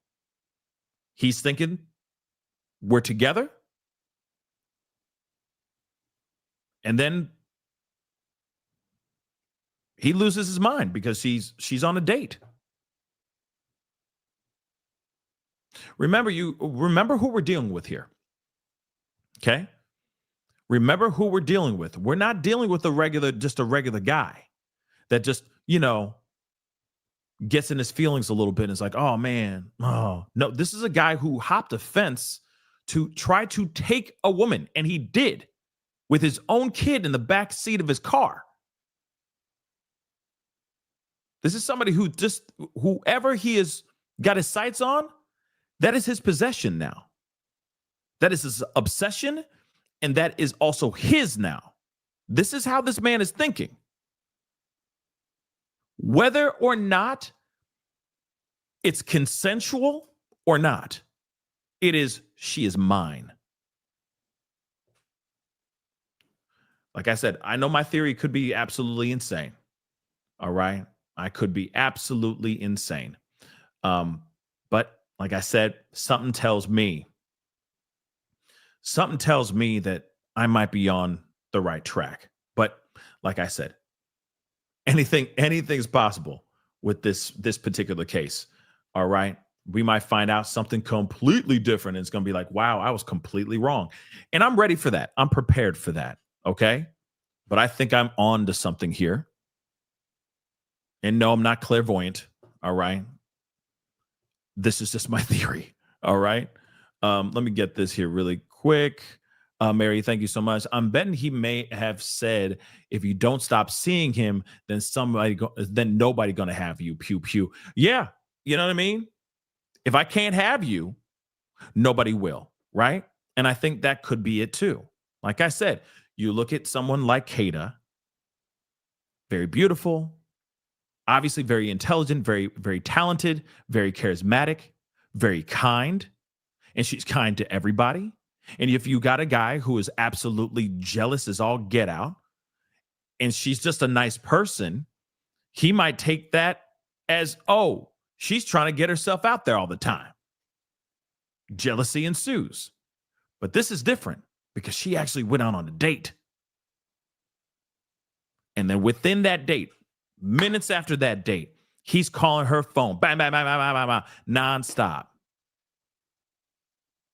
He's thinking, we're together. And then he loses his mind because she's on a date. Remember who we're dealing with here. Okay? Remember who we're dealing with. We're not dealing with a regular guy that just, gets in his feelings a little bit and is like, oh man, oh no. This is a guy who hopped a fence to try to take a woman, and he did, with his own kid in the back seat of his car. This is somebody who whoever he has got his sights on, that is his possession now. That is his obsession, and that is also his now. This is how this man is thinking. Whether or not it's consensual or not, she is mine. Like I said, I know my theory could be absolutely insane. All right. I could be absolutely insane. But like I said, something tells me that I might be on the right track. But like I said, anything's possible with this particular case. All right. We might find out something completely different. And it's going to be like, wow, I was completely wrong. And I'm ready for that. I'm prepared for that. Okay. But I think I'm on to something here. And no, I'm not clairvoyant. All right. This is just my theory. All right. Let me get this here really quick. Mary, thank you so much. I'm betting he may have said, if you don't stop seeing him, then nobody gonna have you. Pew pew. Yeah, you know what I mean? If I can't have you, nobody will, right? And I think that could be it too. Like I said, you look at someone like Kada, very beautiful, obviously very intelligent, very, very talented, very charismatic, very kind, and she's kind to everybody. And if you got a guy who is absolutely jealous as all get out, and she's just a nice person, he might take that as, oh, she's trying to get herself out there all the time. Jealousy ensues. But this is different because she actually went out on a date. And then within that date, minutes after that date, he's calling her phone, bang, bang, bang, bang, bang, bang, bang, nonstop.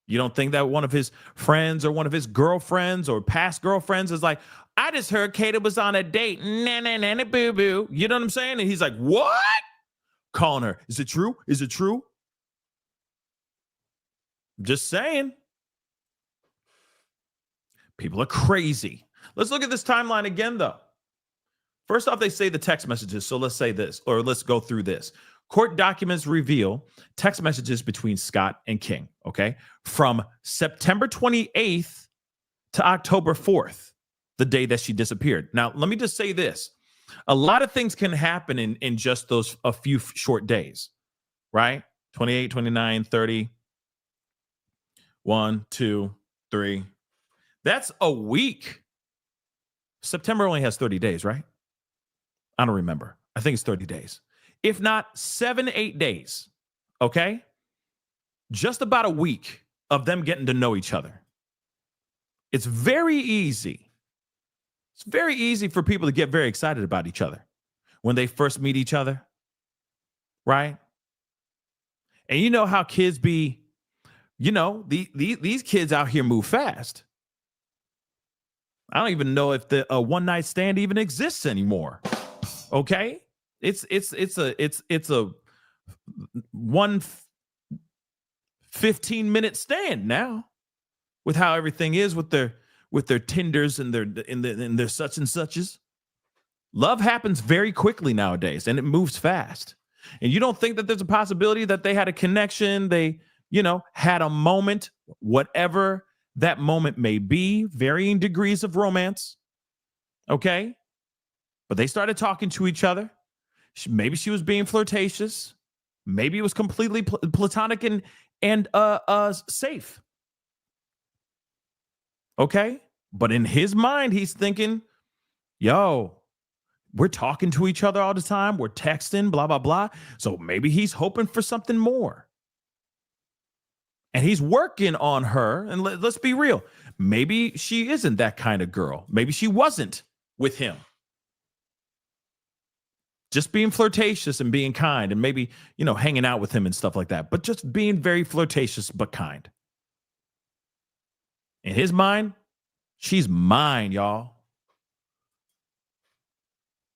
You don't think that one of his friends or one of his girlfriends or past girlfriends is like, I just heard Kada was on a date. Nah, nah, nah, nah, boo, boo. You know what I'm saying? And he's like, what? Calling her. Is it true? Is it true? Just saying. People are crazy. Let's look at this timeline again, though. First off, they say the text messages. So let's say this, or let's go through this. Court documents reveal text messages between Scott and King, okay, from September 28th to October 4th, the day that she disappeared. Now, let me just say this. A lot of things can happen in just those a few short days, right? 28, 29, 30, 1, 2, 3. That's a week. September only has 30 days, right? I don't remember. I think it's 30 days. If not 7, 8 days, okay? Just about a week of them getting to know each other. It's very easy. It's very easy for people to get very excited about each other when they first meet each other, right? And you know how kids be, these kids out here move fast. I don't even know if the one night stand even exists anymore. Okay, it's a 15-minute stand now, with how everything is with their Tinders and their such and suches. Love happens very quickly nowadays, and it moves fast. And you don't think that there's a possibility that they had a connection, they had a moment, whatever that moment may be, varying degrees of romance. Okay. But they started talking to each other. Maybe she was being flirtatious. Maybe it was completely platonic and safe. Okay. But in his mind, he's thinking, yo, we're talking to each other all the time. We're texting, blah, blah, blah. So maybe he's hoping for something more. And he's working on her. And let's be real. Maybe she isn't that kind of girl. Maybe she wasn't with him. Just being flirtatious and being kind and maybe, hanging out with him and stuff like that. But just being very flirtatious but kind. In his mind, she's mine, y'all.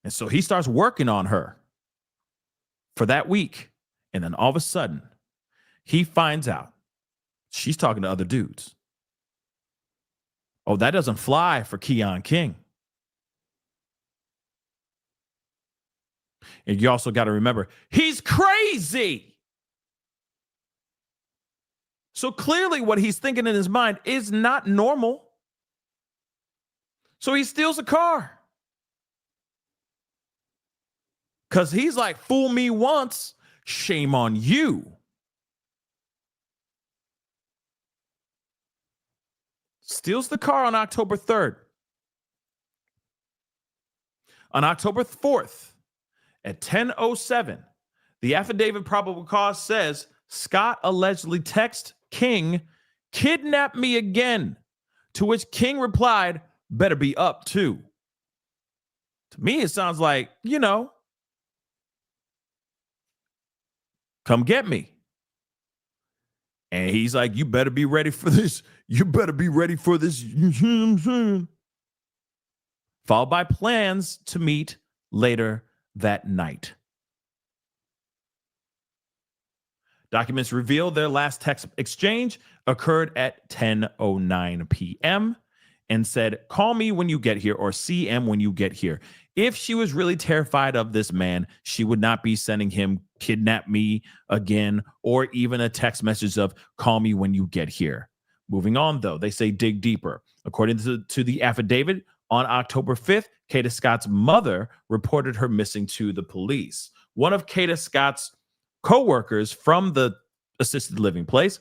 And so he starts working on her for that week. And then all of a sudden, he finds out she's talking to other dudes. Oh, that doesn't fly for Keon King. And you also got to remember, he's crazy. So clearly what he's thinking in his mind is not normal. So he steals a car. Because he's like, fool me once, shame on you. Steals the car on October 3rd. On October 4th, at 10:07, the affidavit probable cause says Scott allegedly texted King, "Kidnap me again," to which King replied, "Better be up too." To me, it sounds like, come get me. And he's like, you better be ready for this. You better be ready for this. Followed by plans to meet later that night. Documents reveal their last text exchange occurred at 10:09 p.m. and said, "Call me when you get here," or "CM when you get here." If she was really terrified of this man, she would not be sending him "kidnap me again," or even a text message of "call me when you get here." Moving on, though, they say dig deeper. According to the affidavit, on October 5th, Kada Scott's mother reported her missing to the police. One of Kada Scott's co-workers from the assisted living place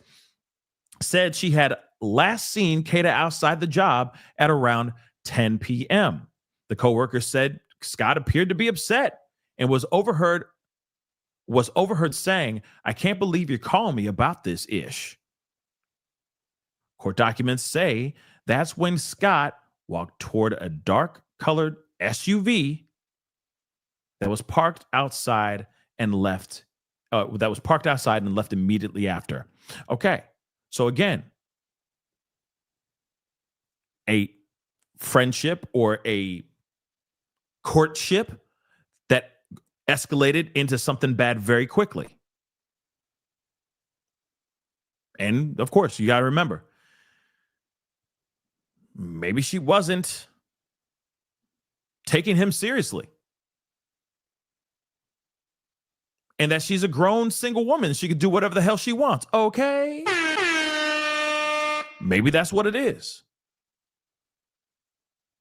said she had last seen Kada outside the job at around 10 p.m. The co-worker said Scott appeared to be upset and was overheard saying, "I can't believe you're calling me about this ish." Court documents say that's when Scott walked toward a dark-colored SUV that was parked outside and left. Immediately after. Okay, so again, a friendship or a courtship that escalated into something bad very quickly. And of course, you got to remember, maybe she wasn't taking him seriously. And that she's a grown single woman. She could do whatever the hell she wants. Okay. Maybe that's what it is.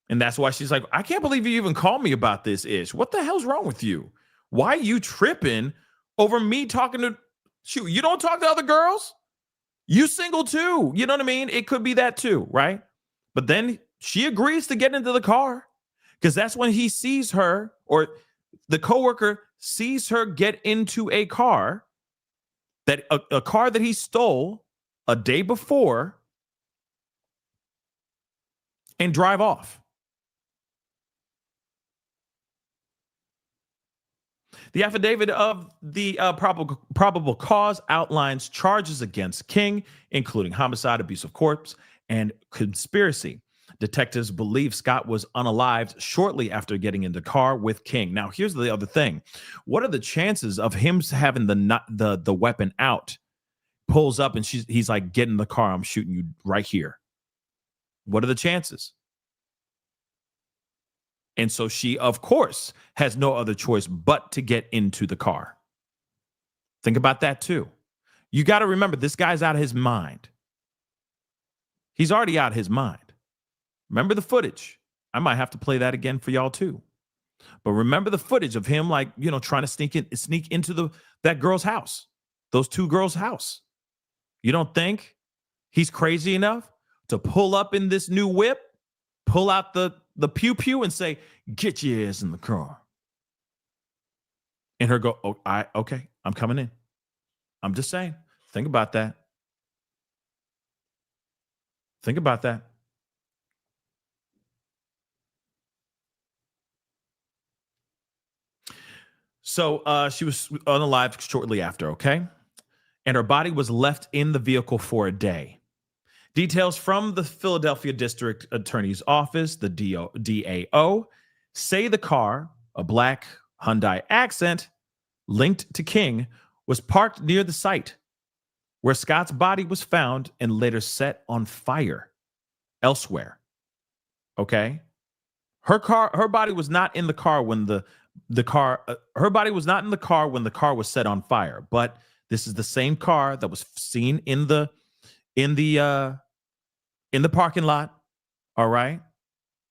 And that's why she's like, "I can't believe you even called me about this ish. What the hell's wrong with you? Why are you tripping over me talking to shoot? You don't talk to other girls? You single too. You know what I mean? It could be that too, right? But then she agrees to get into the car. Because that's when he sees her, or the coworker sees her get into a car, that a car that he stole a day before, and drive off. The affidavit of the probable cause outlines charges against King, including homicide, abuse of corpse, and conspiracy. Detectives believe Scott was unalived shortly after getting in the car with King. Now, here's the other thing. What are the chances of him having the weapon out? Pulls up and he's like, get in the car. I'm shooting you right here. What are the chances? And so she, of course, has no other choice but to get into the car. Think about that, too. You got to remember, this guy's out of his mind. He's already out of his mind. Remember the footage. I might have to play that again for y'all, too. But remember the footage of him, like, trying to sneak into that girl's house, those two girls' house. You don't think he's crazy enough to pull up in this new whip, pull out the pew-pew and say, get your ass in the car. And her go, okay, I'm coming in. I'm just saying. Think about that. Think about that. So she was unalive shortly after, okay? And her body was left in the vehicle for a day. Details from the Philadelphia District Attorney's Office, the DAO, say the car, a black Hyundai Accent linked to King, was parked near the site where Scott's body was found and later set on fire elsewhere. Okay? Her body was not in the car when her body was not in the car when the car was set on fire, but this is the same car that was seen in the parking lot. All right.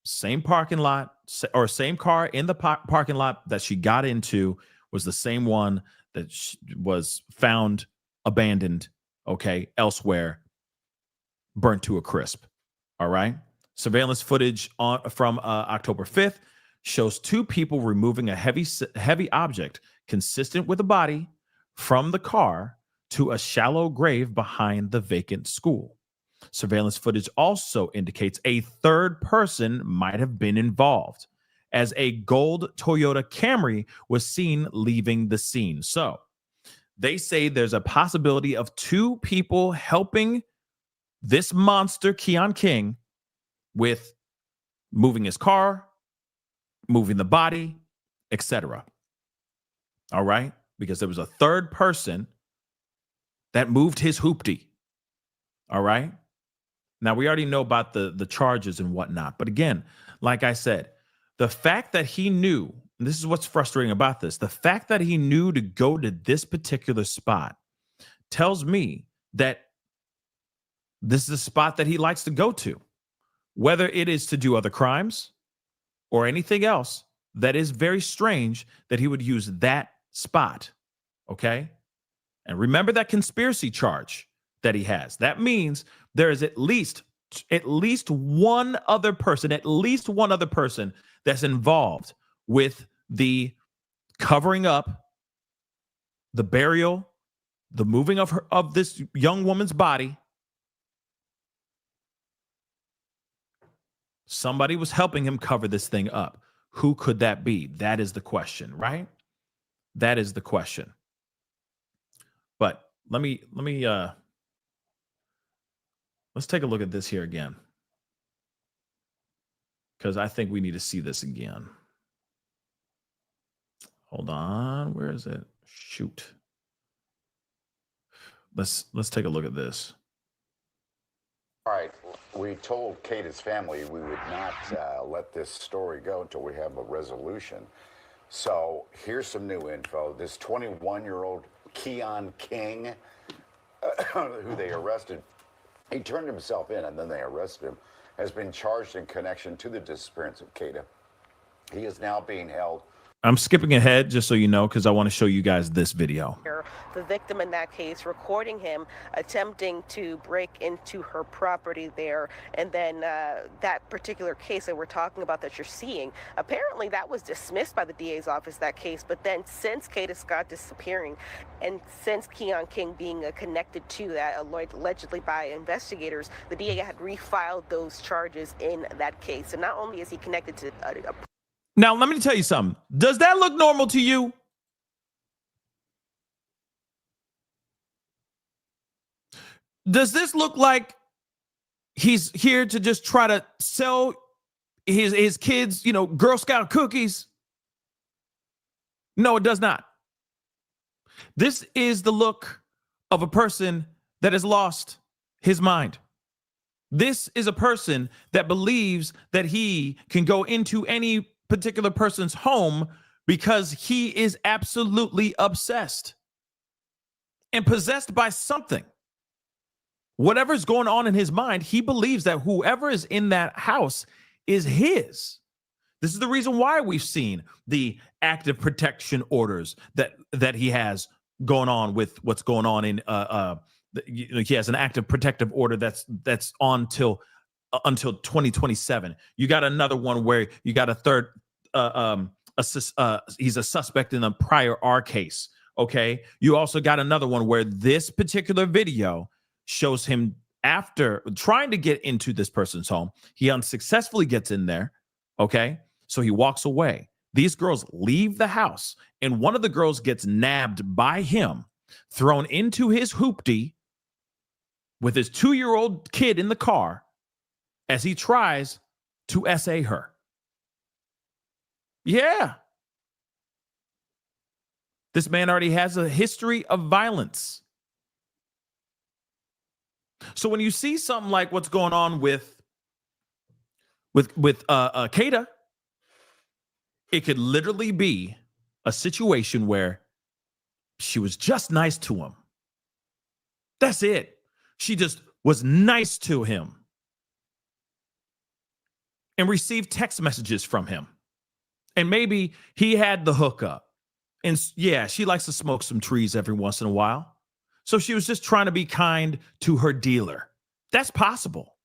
Same parking lot, or same car in the parking lot that she got into was the same one that was found abandoned, okay, elsewhere, burnt to a crisp. All right. Surveillance footage from October 5th shows two people removing a heavy object consistent with the body from the car to a shallow grave behind the vacant school. Surveillance footage also indicates a third person might have been involved, as a gold Toyota Camry was seen leaving the scene. So they say there's a possibility of two people helping this monster, Keon King, with moving his car, moving the body, etc. All right? Because there was a third person that moved his hoopty. All right? Now, we already know about the charges and whatnot. But again, like I said, the fact that he knew, and this is what's frustrating about this, the fact that he knew to go to this particular spot tells me that this is a spot that he likes to go to, whether it is to do other crimes or anything else. That is very strange that he would use that spot. Okay? And remember that conspiracy charge that he has. That means there is at least one other person that's involved with the covering up, the burial, the moving of this young woman's body. Somebody was helping him cover this thing up. Who could that be? That is the question, right? That is the question. But let's take a look at this here again, because I think we need to see this again. Hold on. Where is it? Shoot. Let's take a look at this. All right. We told Kada's family we would not let this story go until we have a resolution. So here's some new info. This 21-year-old Keon King, who they arrested, he turned himself in and then they arrested him, has been charged in connection to the disappearance of Kada. He is now being held I'm skipping ahead just so you know, because I want to show you guys this video. The victim in that case recording him attempting to break into her property there. And then that particular case that we're talking about that you're seeing, apparently that was dismissed by the DA's office, that case. But then since Kada Scott disappearing and since Keon King being connected to that allegedly by investigators, the DA had refiled those charges in that case. And not only is he connected to Now, let me tell you something. Does that look normal to you? Does this look like he's here to just try to sell his kids, Girl Scout cookies? No, it does not. This is the look of a person that has lost his mind. This is a person that believes that he can go into any particular person's home because he is absolutely obsessed and possessed by something. Whatever's going on in his mind, he believes that whoever is in that house is his. This is the reason why we've seen the active protection orders that he has going on with what's going on in he has an active protective order that's on until 2027. You got another one where you got a third he's a suspect in a prior R case. Okay, you also got another one where this particular video shows him after trying to get into this person's home. He unsuccessfully gets in there. Okay, so he walks away. These girls leave the house, and one of the girls gets nabbed by him, thrown into his hoopty with his 2-year-old kid in the car as he tries to SA her. Yeah. This man already has a history of violence. So when you see something like what's going on with Kada, it could literally be a situation where she was just nice to him. That's it. She just was nice to him and received text messages from him. And maybe he had the hookup. And yeah, she likes to smoke some trees every once in a while. So she was just trying to be kind to her dealer. That's possible.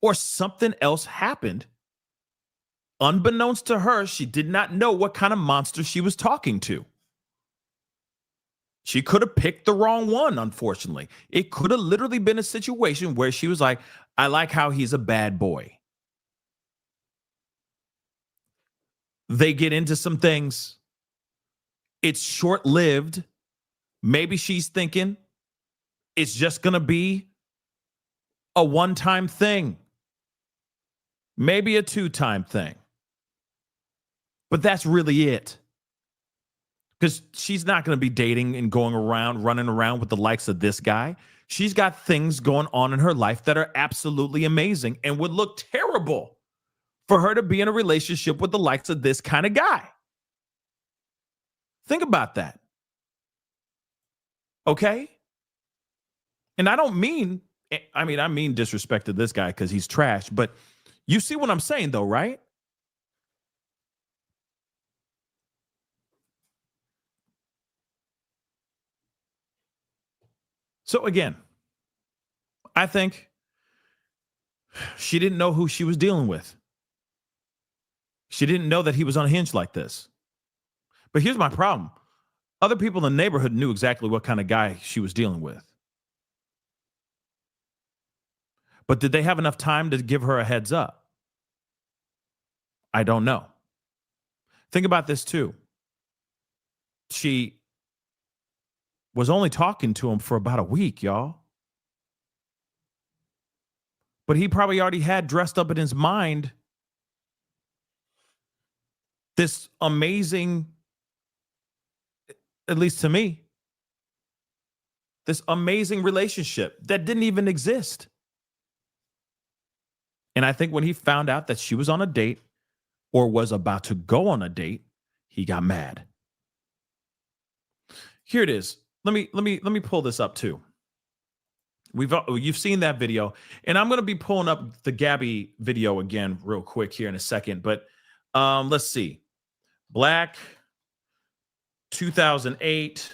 Or something else happened. Unbeknownst to her, she did not know what kind of monster she was talking to. She could have picked the wrong one, unfortunately. It could have literally been a situation where she was like, I like how he's a bad boy. They get into some things. It's short-lived. Maybe she's thinking it's just going to be a one-time thing. Maybe a 2-time thing. But that's really it. Because she's not going to be dating and going around, running around with the likes of this guy. She's got things going on in her life that are absolutely amazing and would look terrible for her to be in a relationship with the likes of this kind of guy. Think about that. Okay? And I mean disrespect to this guy because he's trash, but you see what I'm saying though, right? So again, I think she didn't know who she was dealing with. She didn't know that he was unhinged like this. But here's my problem. Other people in the neighborhood knew exactly what kind of guy she was dealing with. But did they have enough time to give her a heads up? I don't know. Think about this too. She was only talking to him for about a week, y'all. But he probably already had dressed up in his mind this amazing, at least to me, this amazing relationship that didn't even exist. And I think when he found out that she was on a date or was about to go on a date, he got mad. Here it is. Let me pull this up too. You've seen that video, and I'm going to be pulling up the Gabby video again real quick here in a second. But let's see. Black, 2008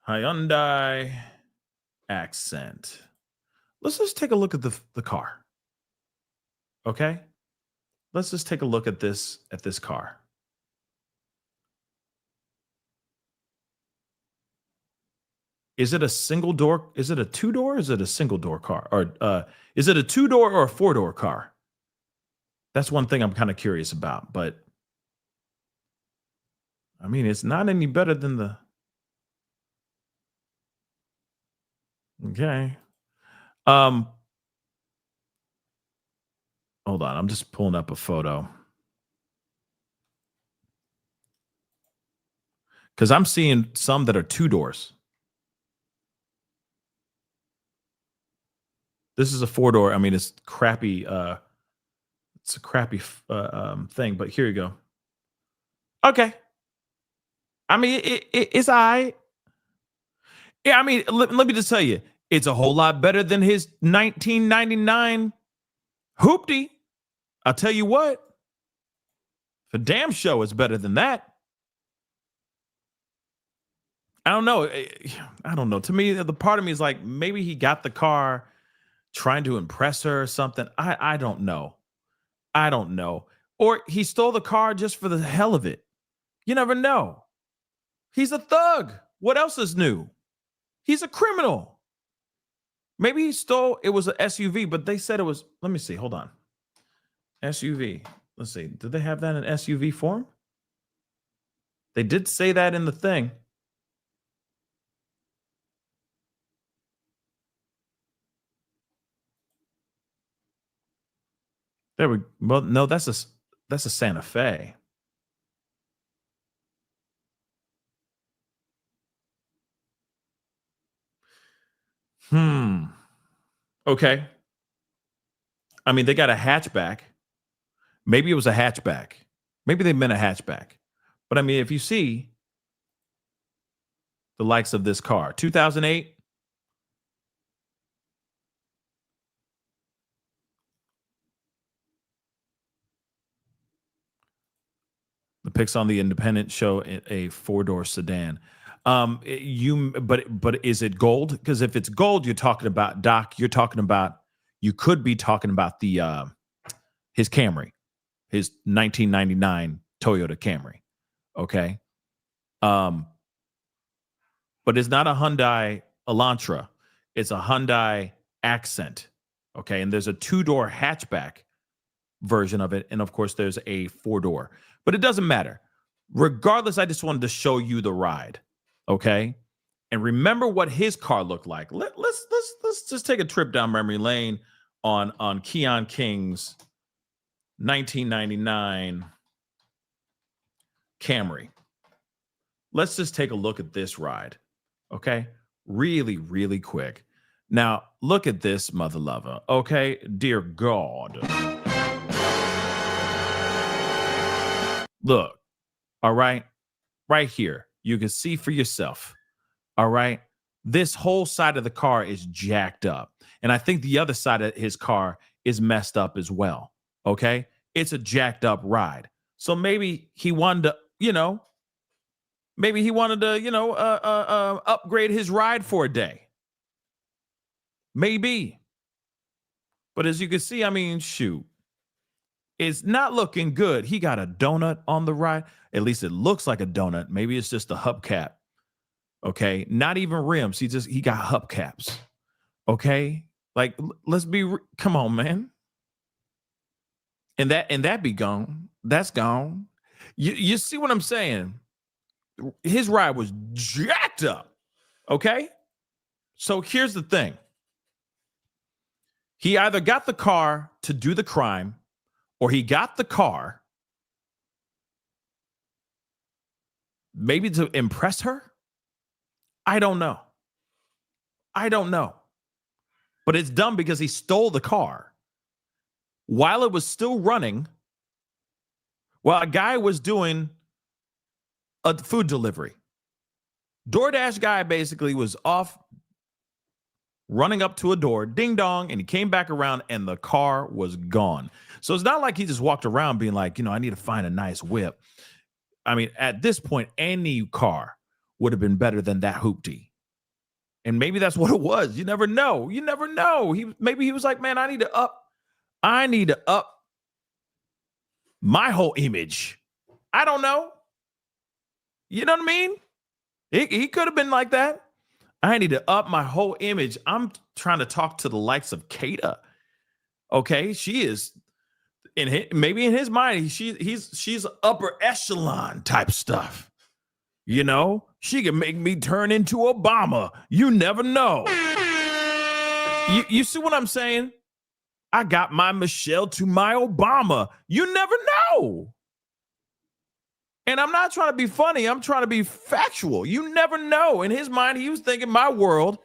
Hyundai Accent. Let's just take a look at the car. Okay? Let's just take a look at this car. Is it a single door? Is it a two-door? Is it a single door car? Or is it a two-door or a four-door car? That's one thing I'm kind of curious about, but I mean, it's not any better than the. Okay. Hold on. I'm just pulling up a photo. Because I'm seeing some that are two doors. This is a four-door. I mean, it's crappy. It's a crappy thing, but here you go. Okay. I mean, it's all right. Yeah, I mean, let me just tell you, it's a whole lot better than his 1999 hoopty. I'll tell you what. For damn show, it's better than that. I don't know. I don't know. To me, the part of me is like, maybe he got the car trying to impress her or something. I don't know. I don't know. Or he stole the car just for the hell of it. You never know. He's a thug. What else is new? He's a criminal. Maybe he stole, it was an SUV, but they said it was, let me see, hold on. SUV. Let's see. Did they have that in SUV form? They did say that in the thing. There we, well, no, that's a Santa Fe. Okay. I mean, they got a hatchback. Maybe it was a hatchback. Maybe they meant a hatchback. But I mean, if you see the likes of this car, 2008. The pics on the Independent show a four-door sedan. But is it gold? Because if it's gold, you're talking about, Doc, you could be talking about the his Camry, his 1999 Toyota Camry. Okay. But it's not a Hyundai Elantra. It's a Hyundai Accent. Okay. And there's a two-door hatchback version of it. And of course, there's a four-door. But it doesn't matter. Regardless, I just wanted to show you the ride. Okay. And remember what his car looked like. Let's just take a trip down memory lane on Keon King's 1999 Camry. Let's just take a look at this ride. Okay. Really, really quick. Now, look at this, mother lover. Okay. Dear God. Look. All right. Right here. You can see for yourself. All right. This whole side of the car is jacked up. And I think the other side of his car is messed up as well. Okay. It's a jacked up ride. So maybe he wanted to, upgrade his ride for a day. Maybe. But as you can see, I mean, shoot. It's not looking good. He got a donut on the ride. At least it looks like a donut. Maybe it's just a hubcap. Okay. Not even rims. He got hubcaps. Okay. Like, let's be, come on, man. And that be gone. That's gone. You see what I'm saying? His ride was jacked up. Okay. So here's the thing. He either got the car to do the crime, or he got the car maybe to impress her. I don't know. But it's dumb because he stole the car while it was still running, while a guy was doing a food delivery. DoorDash guy basically was off running up to a door, ding dong, and he came back around and the car was gone. So it's not like he just walked around being like, I need to find a nice whip. I mean, at this point, any car would have been better than that hoopty. And maybe that's what it was. You never know. You never know. Maybe he was like, man, I need to up my whole image. I don't know. You know what I mean? He could have been like that. I need to up my whole image. I'm trying to talk to the likes of Kada. Okay, she is maybe in his mind, she's upper echelon type stuff. She can make me turn into Obama. You never know. You see what I'm saying? I got my Michelle to my Obama. You never know. And I'm not trying to be funny. I'm trying to be factual. You never know. In his mind, he was thinking my world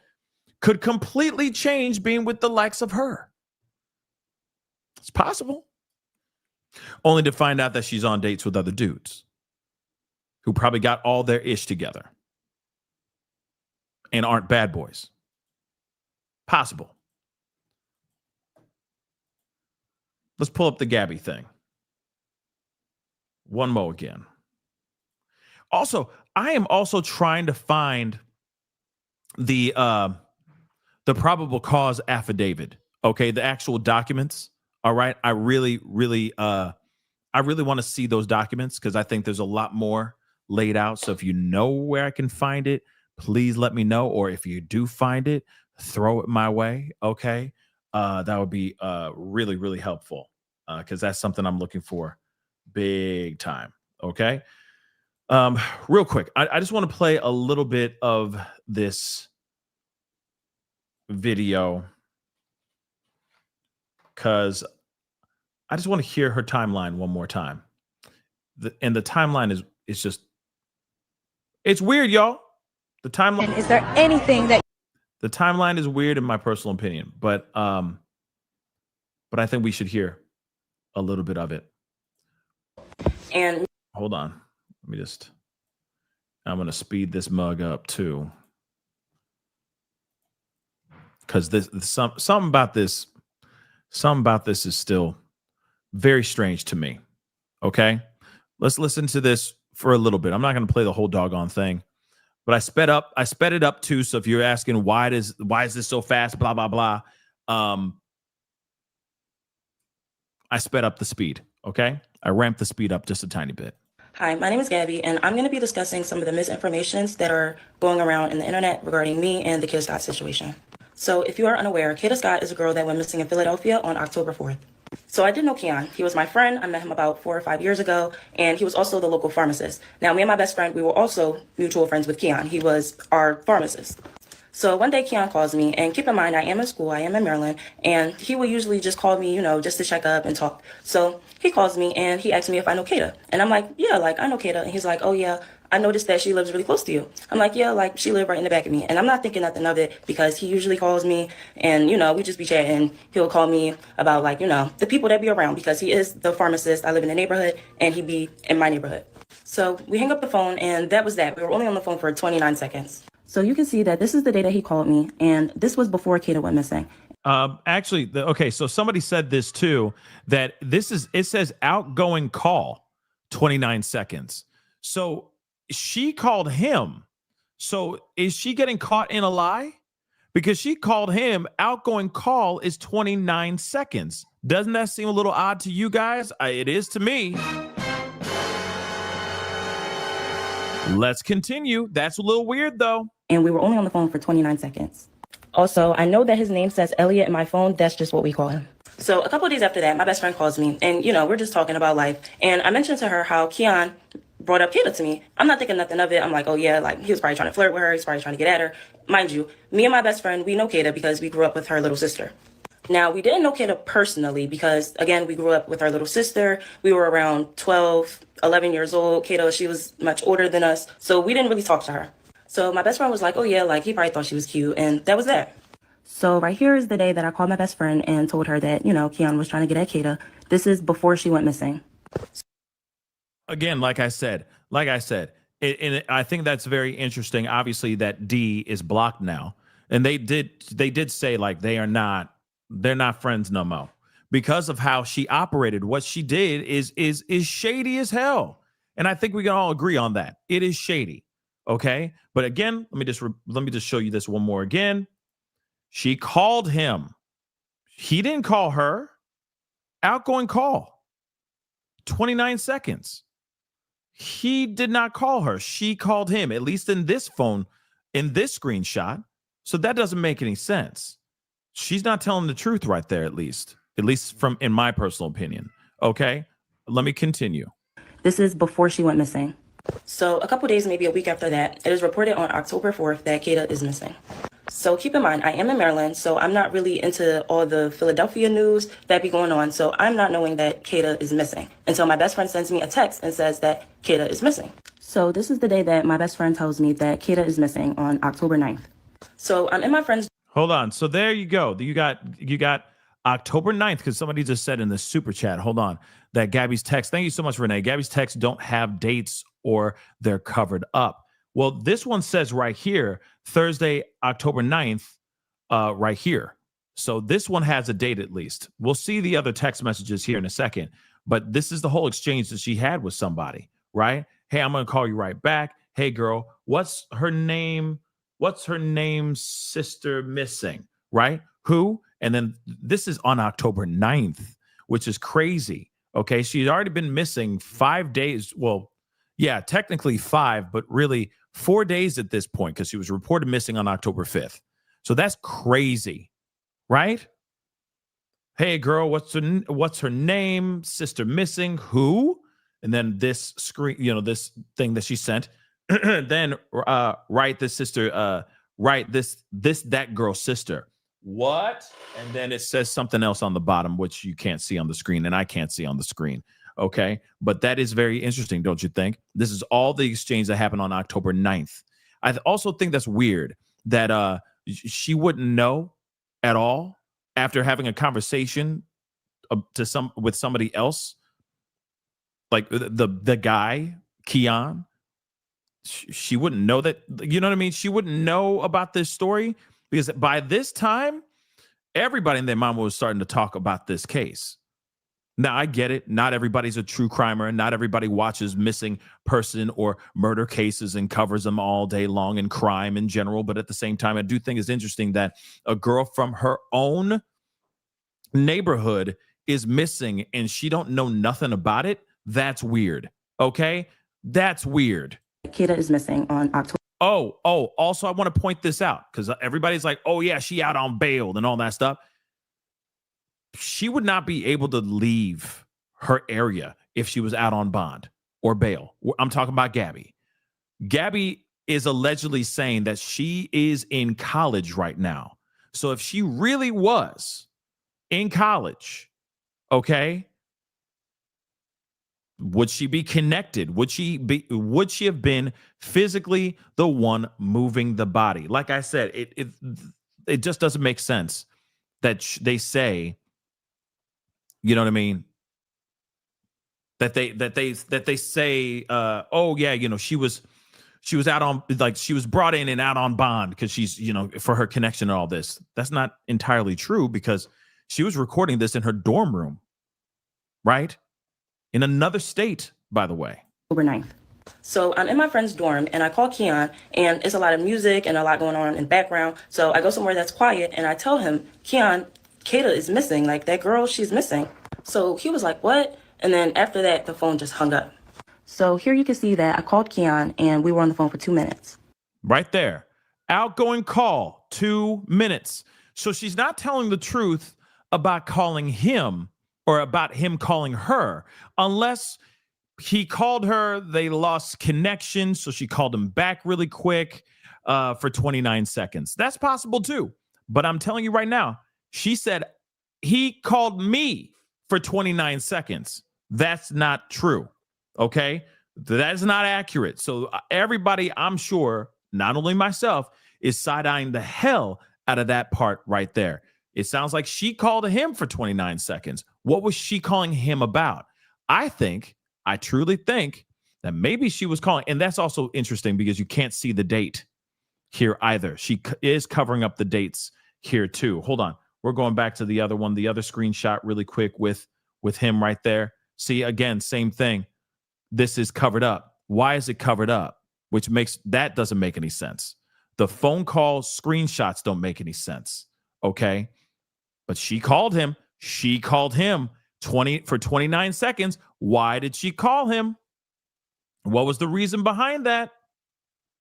could completely change being with the likes of her. It's possible. Only to find out that she's on dates with other dudes who probably got all their ish together and aren't bad boys. Possible. Let's pull up the Gabby thing. One more again. Also, I am also trying to find the probable cause affidavit. Okay, the actual documents. All right. I really want to see those documents because I think there's a lot more laid out. So if you know where I can find it, please let me know. Or if you do find it, throw it my way. Okay. That would be really, really helpful because that's something I'm looking for big time. Okay. Real quick, I just want to play a little bit of this video because I just want to hear her timeline one more time. And the timeline is just, it's weird, y'all. The timeline. And is there anything that the timeline is weird in my personal opinion, but I think we should hear a little bit of it. And hold on. I'm going to speed this mug up too. Because something about this is still very strange to me. Okay. Let's listen to this for a little bit. I'm not going to play the whole doggone thing, but I sped it up too. So if you're asking why is this so fast, blah, blah, blah. I sped up the speed. Okay. I ramped the speed up just a tiny bit. Hi, my name is Gabby, and I'm going to be discussing some of the misinformations that are going around in the internet regarding me and the Kada Scott situation. So if you are unaware, Kada Scott is a girl that went missing in Philadelphia on October 4th. So I did know Keon. He was my friend. I met him about 4 or 5 years ago, and he was also the local pharmacist. Now, me and my best friend, we were also mutual friends with Keon. He was our pharmacist. So one day Keon calls me, and keep in mind, I am in school, I am in Maryland, and he would usually just call me, just to check up and talk. So he calls me, and he asks me if I know Kada. And I'm like, yeah, I know Kada. And he's like, oh, yeah, I noticed that she lives really close to you. I'm like, yeah, she lived right in the back of me. And I'm not thinking nothing of it because he usually calls me, and, we just be chatting. He'll call me about, the people that be around because he is the pharmacist. I live in the neighborhood, and he be in my neighborhood. So we hang up the phone, and that was that. We were only on the phone for 29 seconds. So you can see that this is the day that he called me, and this was before Kada went missing. Actually, okay, so somebody said this too, that it says outgoing call, 29 seconds. So she called him. So is she getting caught in a lie? Because she called him, outgoing call is 29 seconds. Doesn't that seem a little odd to you guys? It is to me. Let's continue. That's a little weird, though. And we were only on the phone for 29 seconds. Also, I know that his name says Elliot in my phone. That's just what we call him. So a couple of days after that, my best friend calls me, and, we're just talking about life. And I mentioned to her how Keon brought up Kada to me. I'm not thinking nothing of it. I'm like, oh, yeah, he was probably trying to flirt with her. He's probably trying to get at her. Mind you, me and my best friend, we know Kada because we grew up with her little sister. Now, we didn't know Kada personally because, again, we grew up with our little sister. We were around 12, 11 years old. Kada, she was much older than us, so we didn't really talk to her. So my best friend was like, oh, yeah, he probably thought she was cute, and that was that. So right here is the day that I called my best friend and told her that, Keon was trying to get at Kada. This is before she went missing. Again, like I said, and I think that's very interesting. Obviously, that D is blocked now, and they did say they're not friends no more because of how she operated. What she did is shady as hell. And I think we can all agree on that. It is shady. Okay. But again, let me just show you this one more again. She called him. He didn't call her. Outgoing call. 29 seconds. He did not call her. She called him, at least in this phone, in this screenshot. So that doesn't make any sense. She's not telling the truth right there, at least from in my personal opinion. Okay, let me continue. This is before she went missing. So a couple days, maybe a week after that, it is reported on October 4th that Kada is missing. So keep in mind, I am in Maryland, so I'm not really into all the Philadelphia news that be going on. So I'm not knowing that Kada is missing until my best friend sends me a text and says that Kada is missing. So this is the day that my best friend tells me that Kada is missing on October 9th. So I'm in my friend's. Hold on. So there you go. You got October 9th, because somebody just said in the super chat, hold on, that Gabby's text. Thank you so much, Renee. Gabby's texts don't have dates or they're covered up. Well, this one says right here, Thursday, October 9th, right here. So this one has a date at least. We'll see the other text messages here in a second. But this is the whole exchange that she had with somebody, right? Hey, I'm going to call you right back. Hey, girl, what's her name? What's her name's sister missing, right? Who? And then this is on October 9th, which is crazy. Okay, she's already been missing 5 days. Well, yeah, technically 5, but really 4 days at this point because she was reported missing on October 5th. So that's crazy, right? Hey, girl, what's her name? Sister missing. Who? And then this screen, this thing that she sent. Then write this sister, write that girl's sister. What? And then it says something else on the bottom, which you can't see on the screen, and I can't see on the screen. Okay. But that is very interesting, don't you think? This is all the exchange that happened on October 9th. I also think that's weird that she wouldn't know at all after having a conversation with somebody else, like the guy, Keon. She wouldn't know that, you know what I mean? She wouldn't know about this story because by this time, everybody and their mama was starting to talk about this case. Now, I get it. Not everybody's a true crimer. Not everybody watches missing person or murder cases and covers them all day long and crime in general. But at the same time, I do think it's interesting that a girl from her own neighborhood is missing and she don't know nothing about it. That's weird. Okay? That's weird. Kada is missing on October. Oh, also, I want to point this out because everybody's like, oh, yeah, she out on bail and all that stuff. She would not be able to leave her area if she was out on bond or bail. I'm talking about Gabby. Gabby is allegedly saying that she is in college right now. So if she really was in college, okay, would she be connected? Would she have been physically the one moving the body? Like I said, it just doesn't make sense that they say, you know what I mean? That they say, oh yeah, she was out on, like, she was brought in and out on bond because she's, for her connection and all this. That's not entirely true because she was recording this in her dorm room, right? In another state, by the way. October 9th. So I'm in my friend's dorm and I call Keon and it's a lot of music and a lot going on in the background. So I go somewhere that's quiet and I tell him, Keon, Kada is missing. Like, that girl, she's missing. So he was like, what? And then after that, the phone just hung up. So here you can see that I called Keon and we were on the phone for 2 minutes. Right there. Outgoing call, 2 minutes. So she's not telling the truth about calling him or about him calling her, unless he called her, they lost connection, so she called him back really quick for 29 seconds. That's possible too. But I'm telling you right now, she said he called me for 29 seconds. That's not true, okay? That's not accurate. So everybody, I'm sure, not only myself, is side-eyeing the hell out of that part right there. It sounds like she called him for 29 seconds. What was she calling him about? I truly think that maybe she was calling, and that's also interesting because you can't see the date here either. She is covering up the dates here too. Hold on. We're going back to the other one, the other screenshot really quick with him right there. See, again, same thing. This is covered up. Why is it covered up? Which doesn't make any sense. The phone call screenshots don't make any sense. Okay. But she called him. She called him 29 seconds. Why did she call him? What was the reason behind that?